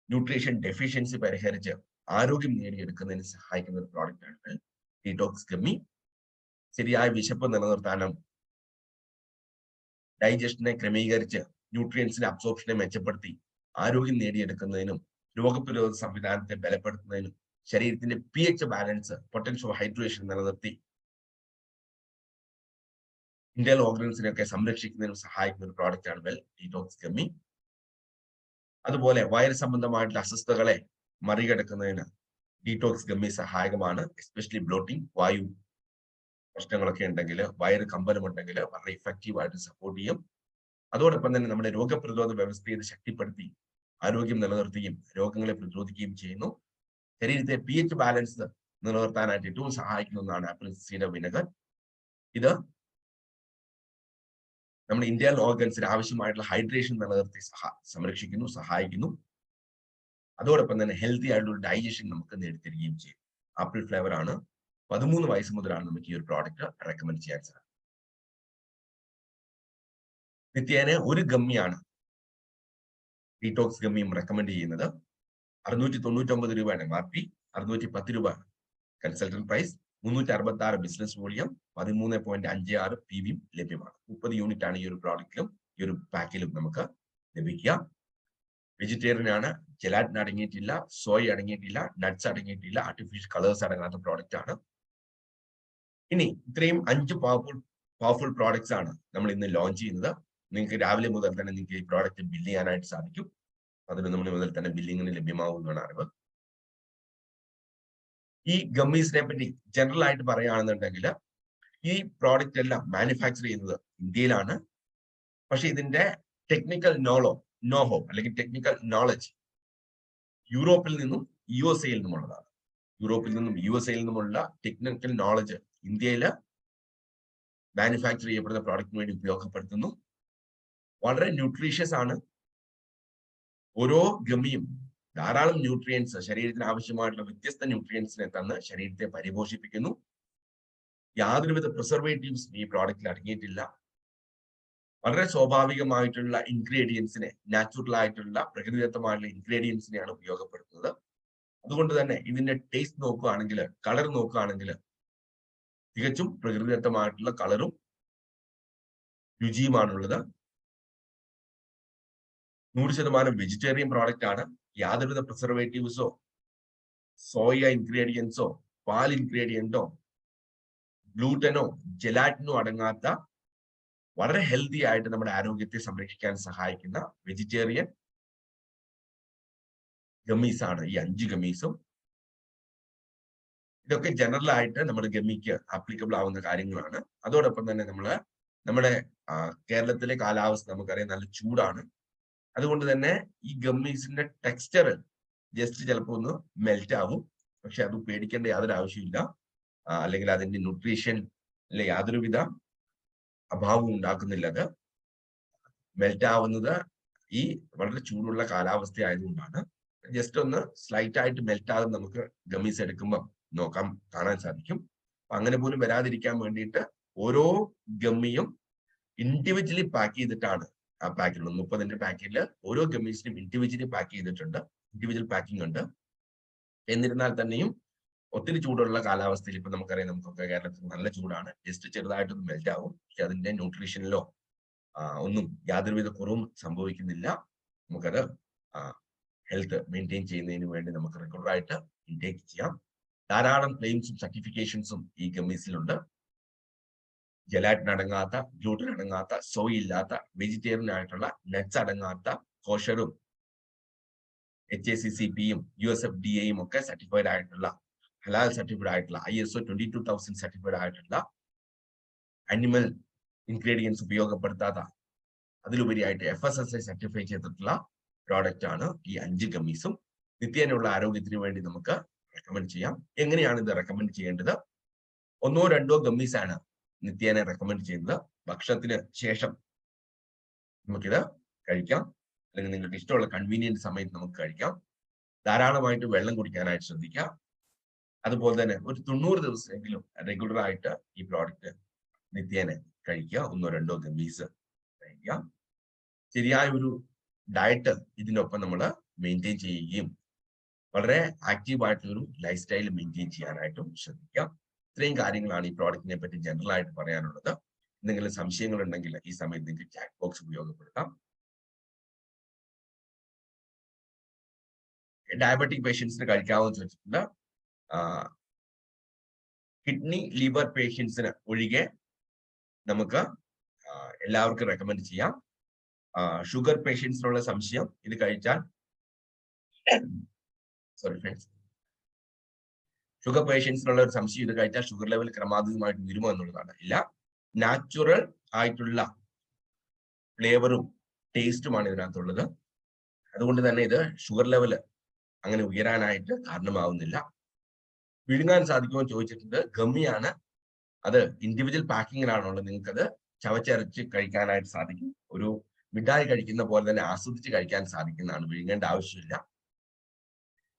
Speaker 1: ന്യൂട്രീഷൻ ഡെഫിഷ്യൻസി പരിഹരിച്ച് ആരോഗ്യം നേടിയെടുക്കുന്നതിന് സഹായിക്കുന്ന ഒരു പ്രോഡക്റ്റ് ആണ് ഡീടോക്സ് ഗമ്മി. ശരിയായ വിശപ്പ് നിലനിർത്താനും ഡൈജഷനെ ക്രമീകരിച്ച് ന്യൂട്രിയൻസിന്റെ അബ്സോർപ്ഷനെ മെച്ചപ്പെടുത്തി ആരോഗ്യം നേടിയെടുക്കുന്നതിനും രോഗപ്രതിരോധ സംവിധാനത്തെ ബലപ്പെടുത്തുന്നതിനും ശരീരത്തിന്റെ pH ബാലൻസ് പൊട്ടൻഷ്യൽ ഹൈഡ്രേഷൻ നിലനിർത്തി ഇന്റേണൽ ഓർഗൻസിനെയൊക്കെ സംരക്ഷിക്കുന്നതിനും സഹായിക്കുന്ന ഒരു പ്രോഡക്റ്റ് ആണ് വെൽ ഡീടോക്സ് ഗമ്മി. അതുപോലെ വയറ് സംബന്ധമായിട്ടുള്ള അസ്വസ്ഥതകളെ മറികടക്കുന്നതിന് ഡീടോക്സ് ഗമ്മി സഹായകമാണ്. എസ്പെഷ്യലി ബ്ലോട്ടിംഗ്, വായു പ്രശ്നങ്ങളൊക്കെ ഉണ്ടെങ്കിൽ, വയറ് കമ്പനം ഉണ്ടെങ്കിൽ വളരെ ഇഫക്റ്റീവ് ആയിട്ട് സപ്പോർട്ട് ചെയ്യും. അതോടൊപ്പം തന്നെ നമ്മുടെ രോഗപ്രതിരോധ വ്യവസ്ഥയെ ശക്തിപ്പെടുത്തി ആരോഗ്യം നിലനിർത്തുകയും രോഗങ്ങളെ പ്രതിരോധിക്കുകയും ചെയ്യുന്നു. ശരീരത്തെ pH ബാലൻസ് നിലനിർത്താനായിട്ട് ഏറ്റവും സഹായിക്കുന്ന ഒന്നാണ് ആപ്പിൾ സീഡർ വിനെഗർ. ഇത് നമ്മുടെ ഇന്റേണൽ ഓർഗൻസിന് ആവശ്യമായിട്ടുള്ള ഹൈഡ്രേഷൻ നിലനിർത്തി സംരക്ഷിക്കുന്നു, സഹായിക്കുന്നു. അതോടൊപ്പം തന്നെ ഹെൽത്തി ആയിട്ടുള്ള ഡൈജഷൻ നമുക്ക് നേടിത്തരികയും ചെയ്യും. ആപ്പിൾ ഫ്ലേവർ ആണ്. 13 വയസ്സ് മുതലാണ് നമുക്ക് ഈ ഒരു പ്രോഡക്റ്റ് റെക്കമെൻഡ് ചെയ്യാൻ സാധിക്കും. നിത്യേന ഒരു ഗമ്മിയാണ് ഡീടോക്സ് ഗമ്മിയും റെക്കമെൻഡ് ചെയ്യുന്നത്. 699 രൂപയാണ് MRP, 610 രൂപ കൺസൾട്ടന്റ് പ്രൈസ്, 366 ബിസിനസ് വോളിയം, 13.56 PVയും ലഭ്യമാണ്. 30 യൂണിറ്റ് ആണ് ഈ ഒരു പ്രോഡക്റ്റിലും ഈ ഒരു പാക്കിലും നമുക്ക് ലഭിക്കുക. വെജിറ്റേറിയൻ ആണ്. ജെലാറ്റിൻ അടങ്ങിയിട്ടില്ല, സോയ അടങ്ങിയിട്ടില്ല, നട്ട്സ് അടങ്ങിയിട്ടില്ല, ആർട്ടിഫിഷ്യൽ കളേഴ്സ് അടങ്ങാത്ത പ്രോഡക്റ്റ് ആണ്. ഇനി ഇത്രയും 5 പവർഫുൾ പ്രോഡക്ട്സ് ആണ് നമ്മൾ ഇന്ന് ലോഞ്ച് ചെയ്യുന്നത്. നിങ്ങൾക്ക് രാവിലെ മുതൽ തന്നെ നിങ്ങൾക്ക് ഈ പ്രോഡക്റ്റ് ബില്ല് ചെയ്യാനായിട്ട് സാധിക്കും. 11 മണി മുതൽ തന്നെ ബില്ലിങ്ങിന് ലഭ്യമാവുന്നതാണ് അറിവ്. ഈ ഗമ്മീസിനെ പറ്റി ജനറൽ ആയിട്ട് പറയുകയാണെന്നുണ്ടെങ്കിൽ ഈ പ്രോഡക്റ്റ് എല്ലാം മാനുഫാക്ചർ ചെയ്യുന്നത് ഇന്ത്യയിലാണ്. പക്ഷെ ഇതിന്റെ ടെക്നിക്കൽ നോഹോ അല്ലെങ്കിൽ ടെക്നിക്കൽ നോളജ് യൂറോപ്പിൽ നിന്നും USA നിന്നുമുള്ളതാണ്. യൂറോപ്പിൽ നിന്നും USA നിന്നുമുള്ള ടെക്നിക്കൽ നോളജ് ഇന്ത്യയിൽ മാനുഫാക്ചർ ചെയ്യപ്പെടുന്ന പ്രോഡക്റ്റിന് വേണ്ടി ഉപയോഗപ്പെടുത്തുന്നു. വളരെ ന്യൂട്രീഷ്യസ് ആണ്. ഓരോ ഗമ്മിയും ധാരാളം ന്യൂട്രിയൻസ്, ശരീരത്തിന് ആവശ്യമായിട്ടുള്ള വ്യത്യസ്ത ന്യൂട്രിയൻസിനെ തന്ന് ശരീരത്തെ പരിപോഷിപ്പിക്കുന്നു. യാതൊരുവിധ പ്രിസർവേറ്റീവ്സ് ഈ പ്രോഡക്റ്റിൽ അടങ്ങിയിട്ടില്ല. വളരെ സ്വാഭാവികമായിട്ടുള്ള ഇൻഗ്രീഡിയൻസിനെ, നാച്ചുറൽ ആയിട്ടുള്ള പ്രകൃതിദത്തമായിട്ടുള്ള ഇൻഗ്രീഡിയൻസിനെയാണ് ഉപയോഗപ്പെടുത്തുന്നത്. അതുകൊണ്ട് തന്നെ ഇതിന്റെ ടേസ്റ്റ് നോക്കുകയാണെങ്കിൽ, കളർ നോക്കുകയാണെങ്കിൽ തികച്ചും പ്രകൃതിദത്തമായിട്ടുള്ള കളറും രുചിയുമാണുള്ളത്. 100% വെജിറ്റേറിയൻ പ്രോഡക്റ്റ് ആണ്. യാതൊരുവിധ പ്രിസർവേറ്റീവ്സോ സോയ ഇൻഗ്രീഡിയൻസോ പാൽ ഇൻഗ്രീഡിയന്റോ ഗ്ലൂട്ടനോ ജെലാറ്റിനോ അടങ്ങാത്ത വളരെ ഹെൽത്തി ആയിട്ട് നമ്മുടെ ആരോഗ്യത്തെ സംരക്ഷിക്കാൻ സഹായിക്കുന്ന വെജിറ്റേറിയൻ ഗമ്മീസ് ആണ് ഈ 5 ഗമ്മീസും. ഇതൊക്കെ ജനറൽ ആയിട്ട് നമ്മുടെ ഗമ്മിക്ക് ആപ്ലിക്കബിൾ ആവുന്ന കാര്യങ്ങളാണ്. അതോടൊപ്പം തന്നെ നമ്മുടെ കേരളത്തിലെ കാലാവസ്ഥ നമുക്കറിയാം, നല്ല ചൂടാണ്. അതുകൊണ്ട് തന്നെ ഈ ഗമ്മീസിന്റെ ടെക്സ്ചർ ജസ്റ്റ് ചിലപ്പോൾ ഒന്ന് മെൽറ്റ് ആവും. പക്ഷെ അത് പേടിക്കേണ്ട യാതൊരു ആവശ്യമില്ല. അല്ലെങ്കിൽ അതിന്റെ ന്യൂട്രീഷൻ അല്ലെ യാതൊരുവിധ അഭാവവും ഉണ്ടാക്കുന്നില്ല. അത് മെൽറ്റ് ആവുന്നത് ഈ വളരെ ചൂടുള്ള കാലാവസ്ഥ ആയതുകൊണ്ടാണ്. ജസ്റ്റ് ഒന്ന് സ്ലൈറ്റ് ആയിട്ട് മെൽറ്റ് ആകും നമുക്ക് ഗമ്മീസ് എടുക്കുമ്പോൾ കാണാൻ സാധിക്കും. അങ്ങനെ പോലും വരാതിരിക്കാൻ വേണ്ടിയിട്ട് ഓരോ ഗമ്മിയും ഇൻഡിവിജ്വലി പാക്ക് ചെയ്തിട്ടാണ് ആ പാക്കിലുള്ളത്. 30ന്റെ പാക്കറ്റിൽ ഓരോ ഗമ്മീസിനും ഇൻഡിവിജ്വലി പാക്ക് ചെയ്തിട്ടുണ്ട്, ഇൻഡിവിജ്വൽ പാക്കിംഗ് ഉണ്ട്. എന്നിരുന്നാൽ തന്നെയും ഒത്തിരി ചൂടുള്ള കാലാവസ്ഥയിൽ ഇപ്പൊ നമുക്കറിയാം, നമുക്കൊക്കെ കേരളത്തിൽ നല്ല ചൂടാണ്. ജസ്റ്റ് ചെറുതായിട്ടൊന്ന് മെൽറ്റ് ആവും, പക്ഷെ അതിന്റെ ന്യൂട്രീഷനിലോ ഒന്നും യാതൊരുവിധ കുറവും സംഭവിക്കുന്നില്ല. നമുക്കത് ഹെൽത്ത് മെയിൻറ്റെയിൻ ചെയ്യുന്നതിന് വേണ്ടി നമുക്ക് റെഗുലറായിട്ട് ഇൻടേക്ക് ചെയ്യാം. ധാരാളം ക്ലെയിംസും സർട്ടിഫിക്കേഷൻസും ഈ ഗമ്മീസിലുണ്ട്. ജലാറ്റിൻ അടങ്ങാത്ത, ഗ്ലൂട്ടൻ അടങ്ങാത്ത, സോയ് ഇല്ലാത്ത, വെജിറ്റേറിയൻ ആയിട്ടുള്ള, നട്ട്സ് അടങ്ങാത്ത, കോഷറും HACCPയും USFDAയും ഒക്കെ സർട്ടിഫൈഡ് ആയിട്ടുള്ള, ഹലാൽ സർട്ടിഫൈഡ് ആയിട്ടുള്ള, ISO 22000 സർട്ടിഫൈഡ് ആയിട്ടുള്ള, അനിമൽ ഇൻഗ്രീഡിയൻസ് ഉപയോഗപ്പെടുത്താത്ത, അതിലുപരിയായിട്ട് FSSAI സർട്ടിഫൈ ചെയ്തിട്ടുള്ള പ്രോഡക്റ്റ് ആണ് ഈ 5 ഗമ്മീസും. നിത്യേനയുള്ള ആരോഗ്യത്തിന് വേണ്ടി നമുക്ക് റെക്കമെൻഡ് ചെയ്യാം. എങ്ങനെയാണ് ഇത് റെക്കമെൻഡ് ചെയ്യേണ്ടത്? 1 or 2 ഗമ്മീസ് ആണ് നിത്യേന റെക്കമെൻഡ് ചെയ്യുന്നത്. ഭക്ഷണത്തിന് ശേഷം നമുക്കിത് കഴിക്കാം, അല്ലെങ്കിൽ നിങ്ങൾക്ക് ഇഷ്ടമുള്ള കൺവീനിയന്റ് സമയത്ത് നമുക്ക് കഴിക്കാം. ധാരാളമായിട്ട് വെള്ളം കുടിക്കാനായിട്ട് ശ്രദ്ധിക്കാം. അതുപോലെ തന്നെ ഒരു 90 ദിവസമെങ്കിലും റെഗുലർ ആയിട്ട് ഈ പ്രോഡക്റ്റ് നിത്യേന കഴിക്കുക. 1 or 2 ഗമ്മീസ് കഴിക്കുക. ശരിയായ ഒരു ഡയറ്റ് ഇതിനൊപ്പം നമ്മൾ മെയിൻറ്റെയിൻ ചെയ്യുകയും വളരെ ആക്റ്റീവ് ആയിട്ടുള്ളൊരു ലൈഫ് സ്റ്റൈൽ മെയിൻറ്റെയിൻ ചെയ്യാനായിട്ടും ശ്രദ്ധിക്കാം. ഇത്രയും കാര്യങ്ങളാണ് ഈ പ്രോഡക്റ്റിനെ പറ്റി ജനറൽ ആയിട്ട് പറയാനുള്ളത്. എന്തെങ്കിലും സംശയങ്ങൾ ഉണ്ടെങ്കിൽ ഈ സമയത്ത് നിങ്ങൾക്ക് ചാറ്റ് ബോക്സ് ഉപയോഗപ്പെടുത്താം. ഡയബറ്റിക് പേഷ്യൻസിന് കഴിക്കാമെന്ന് ചോദിച്ചിട്ടുണ്ട്. കിഡ്നി ലിവർ പേഷ്യൻസിന് ഒഴികെ നമുക്ക് എല്ലാവർക്കും റെക്കമെൻഡ് ചെയ്യാം. ഷുഗർ പേഷ്യൻസിനുള്ള സംശയം, ഇത് കഴിച്ചാൽ ഷുഗർ പേഷ്യൻസിനുള്ള ഒരു സംശയം, ഇത് കഴിച്ചാൽ ഷുഗർ ലെവൽ ക്രമാതീതമായിട്ട് വരുമോ എന്നുള്ളതാണ്. ഇല്ല, നാച്ചുറൽ ആയിട്ടുള്ള ഫ്ലേവറും ടേസ്റ്റുമാണ് ഇതിനകത്തുള്ളത്. അതുകൊണ്ട് തന്നെ ഇത് ഷുഗർ ലെവൽ അങ്ങനെ ഉയരാനായിട്ട് കാരണമാവുന്നില്ല. വിഴുങ്ങാൻ സാധിക്കുമോ എന്ന് ചോദിച്ചിട്ടുണ്ട്. ഗമ്മിയാണ്, അത് ഇൻഡിവിജ്വൽ പാക്കിങ്ങിലാണുള്ളത്. നിങ്ങൾക്കത് ചവച്ചരച്ച് കഴിക്കാനായിട്ട് സാധിക്കും. ഒരു മിഠായി കഴിക്കുന്ന പോലെ തന്നെ ആസ്വദിച്ച് കഴിക്കാൻ സാധിക്കുന്നതാണ്, വിഴുങ്ങേണ്ട ആവശ്യമില്ല.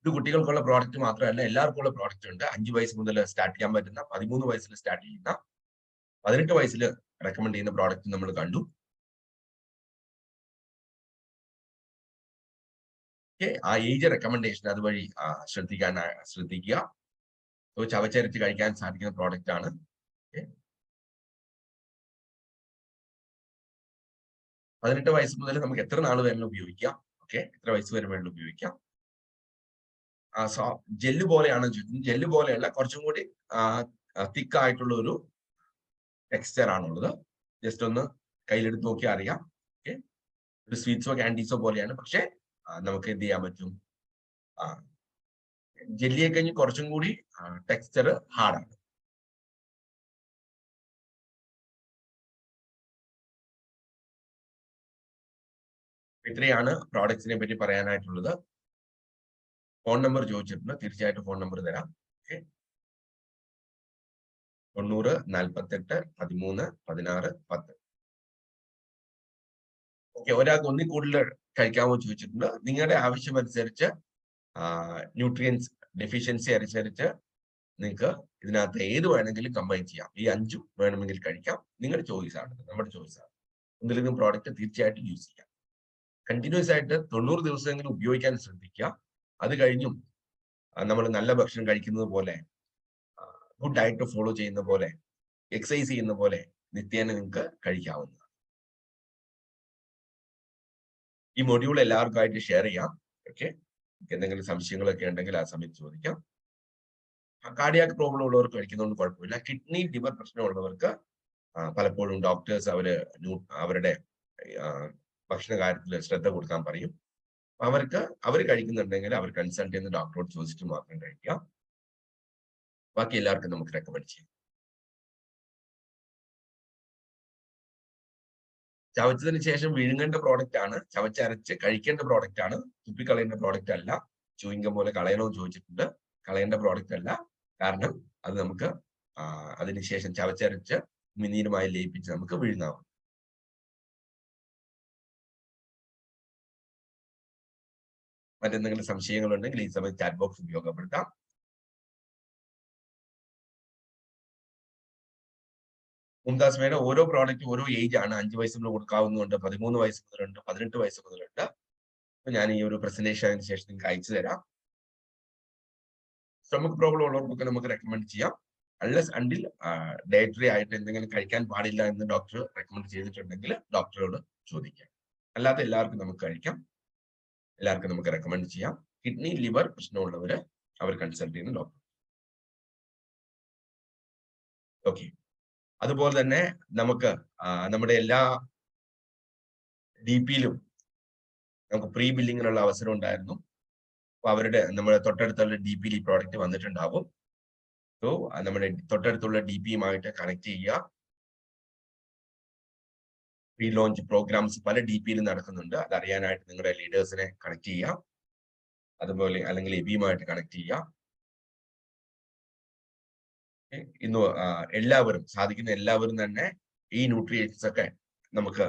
Speaker 1: ഇത് കുട്ടികൾക്കുള്ള പ്രോഡക്റ്റ് മാത്രമല്ല, എല്ലാവർക്കും ഉള്ള പ്രോഡക്റ്റ് ഉണ്ട്. 5 വയസ്സ് മുതൽ സ്റ്റാർട്ട് ചെയ്യാൻ പറ്റുന്ന, 13 വയസ്സിൽ സ്റ്റാർട്ട് ചെയ്യുന്ന, 18 വയസ്സിൽ റെക്കമെൻഡ് ചെയ്യുന്ന പ്രോഡക്റ്റ് നമ്മൾ കണ്ടു. ആ ഏജ് റെക്കമെൻഡേഷൻ അതുവഴി ശ്രദ്ധിക്കുക. ചവച്ചരച്ച് കഴിക്കാൻ സാധിക്കുന്ന പ്രോഡക്റ്റ് ആണ്. 18 വയസ്സ് മുതൽ നമുക്ക് എത്ര നാൾ വേണമെങ്കിലും ഉപയോഗിക്കാം. എത്ര വയസ്സ് വരെ വേണമെങ്കിലും ഉപയോഗിക്കാം. ജെല്ല് പോലെയാണെന്ന് ചോദിക്കുന്നത്. ജെല്ല് പോലെയല്ല, കുറച്ചും കൂടി തിക്ക് ആയിട്ടുള്ള ഒരു ടെക്സ്ചർ ആണുള്ളത്. ജസ്റ്റ് ഒന്ന് കയ്യിലെടുത്ത് നോക്കിയാൽ അറിയാം. ഒരു സ്വീറ്റ്സോ ക്യാൻഡീസോ പോലെയാണ്, പക്ഷെ നമുക്ക് എന്ത് ചെയ്യാൻ പറ്റും, ജെല്ലിയെ കഴിഞ്ഞ് കുറച്ചും കൂടി ടെക്സ്ചർ ഹാർഡാണ്. ഇത്രയാണ് പ്രോഡക്ട്സിനെ പറ്റി പറയാനായിട്ടുള്ളത്. ഫോൺ നമ്പർ ചോദിച്ചിട്ടുണ്ട്, തീർച്ചയായിട്ടും ഫോൺ നമ്പർ തരാം. 90 48 13 16 10. ഒരാൾക്ക് ഒന്നിൽ കൂടുതൽ കഴിക്കാമോ ചോദിച്ചിട്ടുണ്ട്. നിങ്ങളുടെ ആവശ്യം അനുസരിച്ച്, ന്യൂട്രിയൻസ് ഡെഫിഷ്യൻസി അനുസരിച്ച് നിങ്ങൾക്ക് ഇതിനകത്ത് ഏത് വേണമെങ്കിലും കമ്പൈൻ ചെയ്യാം. ഈ 5 വേണമെങ്കിൽ കഴിക്കാം. നിങ്ങളുടെ ചോയ്സാണ്, നമ്മുടെ ചോയ്സാണ്. ഒന്നിലെങ്കിലും പ്രോഡക്റ്റ് തീർച്ചയായിട്ടും യൂസ് ചെയ്യാം. കണ്ടിന്യൂസ് ആയിട്ട് 90 ദിവസമെങ്കിലും ഉപയോഗിക്കാൻ ശ്രദ്ധിക്കുക. അത് കഴിഞ്ഞും നമ്മൾ നല്ല ഭക്ഷണം കഴിക്കുന്നത് പോലെ, ഗുഡ് ഡയറ്റ് ഫോളോ ചെയ്യുന്ന പോലെ, എക്സസൈസ് ചെയ്യുന്ന പോലെ നിത്യേന നിങ്ങൾക്ക് കഴിക്കാവുന്നതാണ്. ഈ മൊഡ്യൂൾ എല്ലാവർക്കും ആയിട്ട് ഷെയർ ചെയ്യാം. എന്തെങ്കിലും സംശയങ്ങളൊക്കെ ഉണ്ടെങ്കിൽ ആ സമയത്ത് ചോദിക്കാം. കാർഡിയാക് പ്രോബ്ലം ഉള്ളവർക്ക് കഴിക്കുന്നതുകൊണ്ട് കുഴപ്പമില്ല. കിഡ്നി ലിവർ പ്രശ്നമുള്ളവർക്ക് പലപ്പോഴും ഡോക്ടേഴ്സ് അവരുടെ ഭക്ഷണ കാര്യത്തിൽ ശ്രദ്ധ കൊടുക്കാൻ പറയും. അവർ കഴിക്കുന്നുണ്ടെങ്കിൽ അവർ കൺസൾട്ട് ചെയ്യുന്ന ഡോക്ടറോട് ചോദിച്ചിട്ട് മാത്രം കഴിക്കാം. ബാക്കി എല്ലാവർക്കും നമുക്ക് റെക്കമെൻഡ് ചെയ്യാം. ചവച്ചതിന് ശേഷം വിഴുങ്ങേണ്ട പ്രോഡക്റ്റ് ആണ്, ചവച്ചരച്ച് കഴിക്കേണ്ട പ്രോഡക്റ്റ് ആണ്, തുപ്പിക്കളയേണ്ട പ്രോഡക്റ്റ് അല്ല. ചൂയിങ്കം പോലെ കളയണമെന്ന് ചോദിച്ചിട്ടുണ്ട്. കളയേണ്ട പ്രോഡക്റ്റ് അല്ല, കാരണം അത് നമുക്ക് അതിനുശേഷം ചവച്ചരച്ച് ഉമിനീരുമായി ലയിപ്പിച്ച് നമുക്ക് വിഴുങ്ങാവും. മറ്റെന്തെങ്കിലും സംശയങ്ങളുണ്ടെങ്കിൽ ഈ സമയത്ത് ചാറ്റ് ബോക്സ് ഉപയോഗപ്പെടുത്താം. മുംതാസ് മേഡം, ഓരോ പ്രോഡക്റ്റും ഓരോ ഏജ് ആണ്. 5 വയസ്സ് മുതൽ കൊടുക്കാവുന്നതുണ്ട്, 13 വയസ്സ് മുതലുണ്ട്, 18 വയസ്സ് മുതലുണ്ട്. അപ്പൊ ഞാൻ ഈ ഒരു പ്രസന്റേഷൻ അതിന് ശേഷം നിങ്ങൾക്ക് അയച്ചു തരാം. സ്റ്റൊമക് പ്രോബ്ലം ഉള്ളവർക്കൊക്കെ നമുക്ക് റെക്കമെൻഡ് ചെയ്യാം. അൺലെസ് അണ്ടിൽ ഡയറ്ററി ആയിട്ട് എന്തെങ്കിലും കഴിക്കാൻ പാടില്ല എന്ന് ഡോക്ടർ റെക്കമെൻഡ് ചെയ്തിട്ടുണ്ടെങ്കിൽ ഡോക്ടറോട് ചോദിക്കാം. അല്ലാതെ എല്ലാവർക്കും നമുക്ക് കഴിക്കാം, എല്ലാവർക്കും നമുക്ക് റെക്കമെൻഡ് ചെയ്യാം. കിഡ്നി ലിവർ പ്രശ്നമുള്ളവര് അവർ കൺസൾട്ട് ചെയ്യുന്ന ഡോക്ടർ. ഓക്കെ, അതുപോലെ തന്നെ നമുക്ക് നമ്മുടെ എല്ലാ DP-യിലും നമുക്ക് പ്രീ ബില്ലിങ്ങിനുള്ള അവസരം ഉണ്ടായിരുന്നു. അപ്പൊ അവരുടെ നമ്മുടെ തൊട്ടടുത്തുള്ള DP-യിൽ ഈ പ്രോഡക്റ്റ് വന്നിട്ടുണ്ടാവും. സോ നമ്മുടെ തൊട്ടടുത്തുള്ള DP-യുമായിട്ട് കണക്ട് ചെയ്യുക. പ്രീ ലോഞ്ച് പ്രോഗ്രാംസ് പല DP-യിലും നടക്കുന്നുണ്ട്. അതറിയാനായിട്ട് നിങ്ങളുടെ ലീഡേഴ്സിനെ കണക്ട് ചെയ്യുക, അതുപോലെ അല്ലെങ്കിൽ എബിയുമായിട്ട് കണക്ട് ചെയ്യുക. ഇന്ന് എല്ലാവരും സാധിക്കുന്ന എല്ലാവരും തന്നെ ഈ ന്യൂട്രിയൻസ് ഒക്കെ നമുക്ക്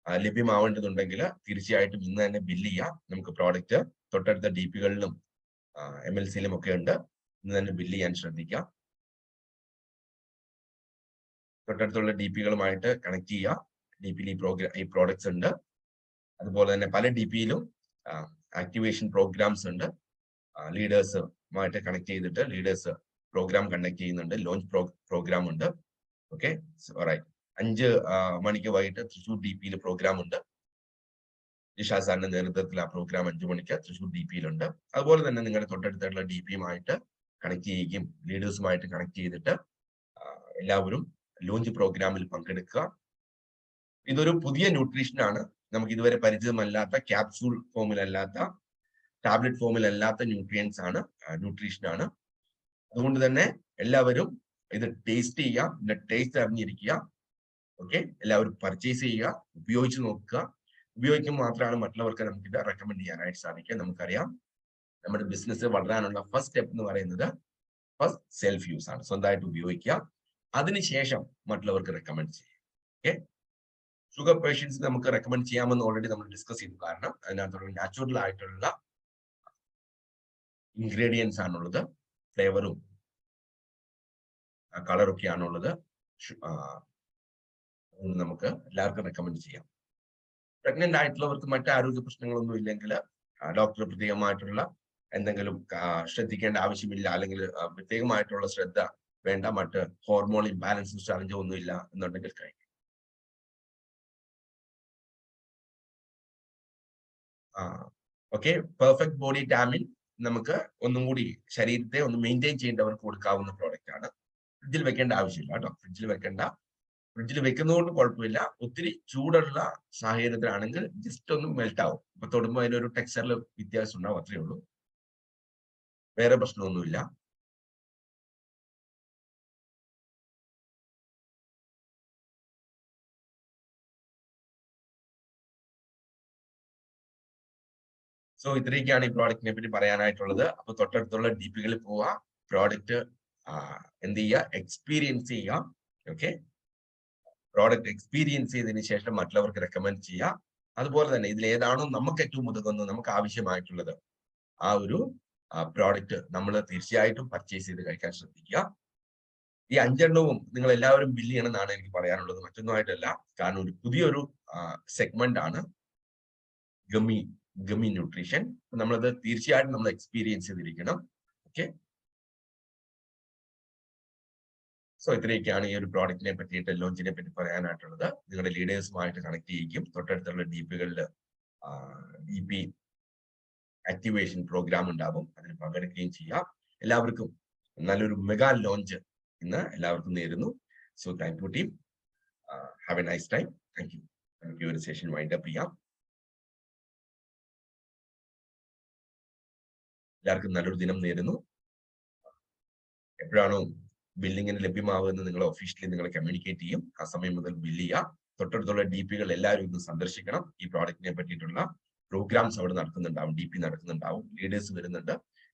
Speaker 1: ലഭ്യമാവേണ്ടതുണ്ടെങ്കിൽ തീർച്ചയായിട്ടും ഇന്ന് തന്നെ ബില്ല് ചെയ്യാം. നമുക്ക് പ്രോഡക്റ്റ് തൊട്ടടുത്ത DP-കളിലും MLC-യിലും ഒക്കെ ഉണ്ട്. ഇന്ന് തന്നെ ബില്ല് ചെയ്യാൻ ശ്രദ്ധിക്കാം. തൊട്ടടുത്തുള്ള DP-കളുമായിട്ട് കണക്ട് ചെയ്യുക. DP-യിൽ ഈ പ്രോഡക്ട്സ് ഉണ്ട്. അതുപോലെ തന്നെ പല DP-യിലും ആക്ടിവേഷൻ പ്രോഗ്രാംസ് ഉണ്ട്. ലീഡേഴ്സുമായിട്ട് കണക്ട് ചെയ്തിട്ട് ലീഡേഴ്സ് പ്രോഗ്രാം കണ്ടക്ട് ചെയ്യുന്നുണ്ട്. ലോഞ്ച് പ്രോഗ്രാം ഉണ്ട്. Okay, right. 5 മണിക്ക് വൈകിട്ട് തൃശ്ശൂർ DP-യിൽ പ്രോഗ്രാം ഉണ്ട്. ജിഷാ സാറിന്റെ നേതൃത്വത്തിൽ ആ പ്രോഗ്രാം 5 മണിക്ക് തൃശ്ശൂർ DP-യിലുണ്ട്. അതുപോലെ തന്നെ നിങ്ങളുടെ തൊട്ടടുത്തുള്ള DP-യുമായിട്ട് കണക്ട് ചെയ്യുകയും ലീഡേഴ്സുമായിട്ട് കണക്ട് ചെയ്തിട്ട് എല്ലാവരും ലോഞ്ച് പ്രോഗ്രാമിൽ പങ്കെടുക്കുക. ഇതൊരു പുതിയ ന്യൂട്രീഷനാണ്. നമുക്ക് ഇതുവരെ പരിചിതമല്ലാത്ത, ക്യാപ്സൂൾ ഫോമിലല്ലാത്ത, ടാബ്ലറ്റ് ഫോമിലല്ലാത്ത ന്യൂട്രീഷനാണ്. അതുകൊണ്ട് തന്നെ എല്ലാവരും ഇത് ടേസ്റ്റ് ചെയ്യുക, ഇതിന്റെ ടേസ്റ്റ് അറിഞ്ഞിരിക്കുക. ഓക്കെ, എല്ലാവരും പർച്ചേസ് ചെയ്യുക, ഉപയോഗിച്ച് നോക്കുക. ഉപയോഗിക്കുമ്പോൾ മാത്രമാണ് മറ്റുള്ളവർക്ക് നമുക്ക് ഇത് റെക്കമെൻഡ് ചെയ്യാനായിട്ട് സാധിക്കുക. നമുക്കറിയാം നമ്മുടെ ബിസിനസ് വളരാനുള്ള ഫസ്റ്റ് സ്റ്റെപ്പ് എന്ന് പറയുന്നത് ഫസ്റ്റ് സെൽഫ് യൂസ് ആണ്. സ്വന്തമായിട്ട് ഉപയോഗിക്കുക, അതിനുശേഷം മറ്റുള്ളവർക്ക് റെക്കമെൻഡ് ചെയ്യുക. ഓക്കെ, ഷുഗർ പേഷ്യൻസ് നമുക്ക് റെക്കമെൻഡ് ചെയ്യാമെന്ന് ഓൾറെഡി നമ്മൾ ഡിസ്കസ് ചെയ്തു. കാരണം അതിനകത്തുള്ള നാച്ചുറൽ ആയിട്ടുള്ള ഇൻഗ്രീഡിയൻസ് ആണുള്ളത്, ഫ്ലേവറും കളറൊക്കെ ആണുള്ളത്. നമുക്ക് എല്ലാവർക്കും റെക്കമെൻഡ് ചെയ്യാം. പ്രഗ്നന്റ് ആയിട്ടുള്ളവർക്ക് മറ്റു ആരോഗ്യ പ്രശ്നങ്ങളൊന്നും ഇല്ലെങ്കിൽ ഡോക്ടർ പ്രത്യേകമായിട്ടുള്ള എന്തെങ്കിലും ശ്രദ്ധിക്കേണ്ട ആവശ്യമില്ല, അല്ലെങ്കിൽ പ്രത്യേകമായിട്ടുള്ള ശ്രദ്ധ വേണ്ട, മറ്റ് ഹോർമോൺ ഇംബാലൻസ് ചലഞ്ച് ഒന്നുമില്ല എന്നുണ്ടെങ്കിൽ കഴിക്കും. ഓക്കെ, പെർഫെക്റ്റ് ബോഡി ടാമിൻ നമുക്ക് ഒന്നും കൂടി ശരീരത്തെ ഒന്ന് മെയിൻറ്റെയിൻ ചെയ്യേണ്ടവർക്ക് കൊടുക്കാവുന്ന പ്രോഡക്റ്റ് ആണ്. ഫ്രിഡ്ജിൽ വെക്കേണ്ട ആവശ്യമില്ല കേട്ടോ. ഫ്രിഡ്ജിൽ വെക്കുന്നതുകൊണ്ട് കുഴപ്പമില്ല. ഒത്തിരി ചൂടുള്ള സാഹചര്യത്തിലാണെങ്കിൽ ജസ്റ്റ് ഒന്ന് മെൽറ്റ് ആവും. അപ്പൊ തൊടുമ്പോൾ അതിനൊരു ടെക്സ്ചറിൽ വ്യത്യാസം ഉണ്ടാവും, അത്രയേ ഉള്ളൂ. വേറെ പ്രശ്നമൊന്നുമില്ല. സോ ഇത്രയൊക്കെയാണ് ഈ പ്രോഡക്റ്റിനെ പറ്റി പറയാനായിട്ടുള്ളത്. അപ്പൊ തൊട്ടടുത്തുള്ള DP-കളിൽ പോവുക, പ്രോഡക്റ്റ് എന്ത് ചെയ്യുക, എക്സ്പീരിയൻസ് ചെയ്യുക. ഓക്കെ, പ്രോഡക്റ്റ് എക്സ്പീരിയൻസ് ചെയ്തതിനു ശേഷം മറ്റുള്ളവർക്ക് റെക്കമെൻഡ് ചെയ്യുക. അതുപോലെ തന്നെ ഇതിൽ ഏതാണോ നമുക്ക് ഏറ്റവും ഉതകുന്നത്, നമുക്ക് ആവശ്യമായിട്ടുള്ളത്, ആ ഒരു പ്രോഡക്റ്റ് നമ്മൾ തീർച്ചയായിട്ടും പർച്ചേസ് ചെയ്ത് കഴിക്കാൻ ശ്രദ്ധിക്കുക. ഈ 5 എണ്ണവും നിങ്ങൾ എല്ലാവരും ബില്ല് ചെയ്യണമെന്നാണ് എനിക്ക് പറയാനുള്ളത്, മറ്റൊന്നുമായിട്ടല്ല. കാരണം ഒരു പുതിയൊരു സെഗ്മെന്റ് ആണ് ഗമ്മി ന്യൂട്രീഷൻ. നമ്മളത് തീർച്ചയായിട്ടും നമ്മൾ എക്സ്പീരിയൻസ് ചെയ്തിരിക്കണം. ഓക്കെ, സോ ഇത്രയൊക്കെയാണ് ഈ ഒരു പ്രോഡക്റ്റിനെ പറ്റിയിട്ട്, ലോഞ്ചിനെ പറ്റി പറയാനായിട്ടുള്ളത്. നിങ്ങളുടെ ലീഡേഴ്സുമായിട്ട് കണക്ട് ചെയ്യിക്കും. തൊട്ടടുത്തുള്ള DP-കളിൽ DP ആക്ടിവേഷൻ പ്രോഗ്രാം ഉണ്ടാവും, അതിന് പങ്കെടുക്കുകയും ചെയ്യാം. എല്ലാവർക്കും നല്ലൊരു മെഗാ ലോഞ്ച് ഇന്ന് എല്ലാവർക്കും നേരുന്നു. So thank you team, have A nice time. Thank you. നമുക്ക് ഈ ഒരു സെഷൻ വൈൻഡ് അപ്പ് ചെയ്യാം. എല്ലാവർക്കും നല്ലൊരു ദിനം നേരുന്നു. എപ്പോഴാണോ ബില്ലിങ്ങിന് ലഭ്യമാവുമെന്ന് നിങ്ങൾ ഒഫീഷ്യലി നിങ്ങൾ കമ്മ്യൂണിക്കേറ്റ് ചെയ്യും. ആ സമയം മുതൽ ബില്ല് ചെയ്യുക. തൊട്ടടുത്തുള്ള DP-കൾ എല്ലാവരും ഇന്ന് സന്ദർശിക്കണം. ഈ പ്രോഡക്റ്റിനെ പറ്റിയിട്ടുള്ള പ്രോഗ്രാംസ് അവിടെ നടക്കുന്നുണ്ടാവും, DP നടക്കുന്നുണ്ടാവും, ലീഡേഴ്സ് വരുന്നുണ്ട്.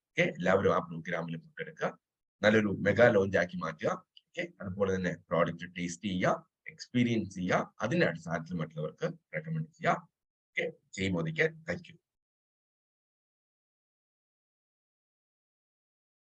Speaker 1: ഓക്കെ, എല്ലാവരും ആ പ്രോഗ്രാമിൽ പങ്കെടുക്കുക. നല്ലൊരു മെഗാ ലോഞ്ച് ആക്കി മാറ്റുക. ഓക്കെ, അതുപോലെ തന്നെ പ്രോഡക്റ്റ് ടേസ്റ്റ് ചെയ്യുക, എക്സ്പീരിയൻസ് ചെയ്യുക, അതിന്റെ അടിസ്ഥാനത്തിൽ മറ്റുള്ളവർക്ക് റെക്കമെൻഡ് ചെയ്യുക. ഓക്കെ, ജയ് മോദിക്ക് താങ്ക് യു.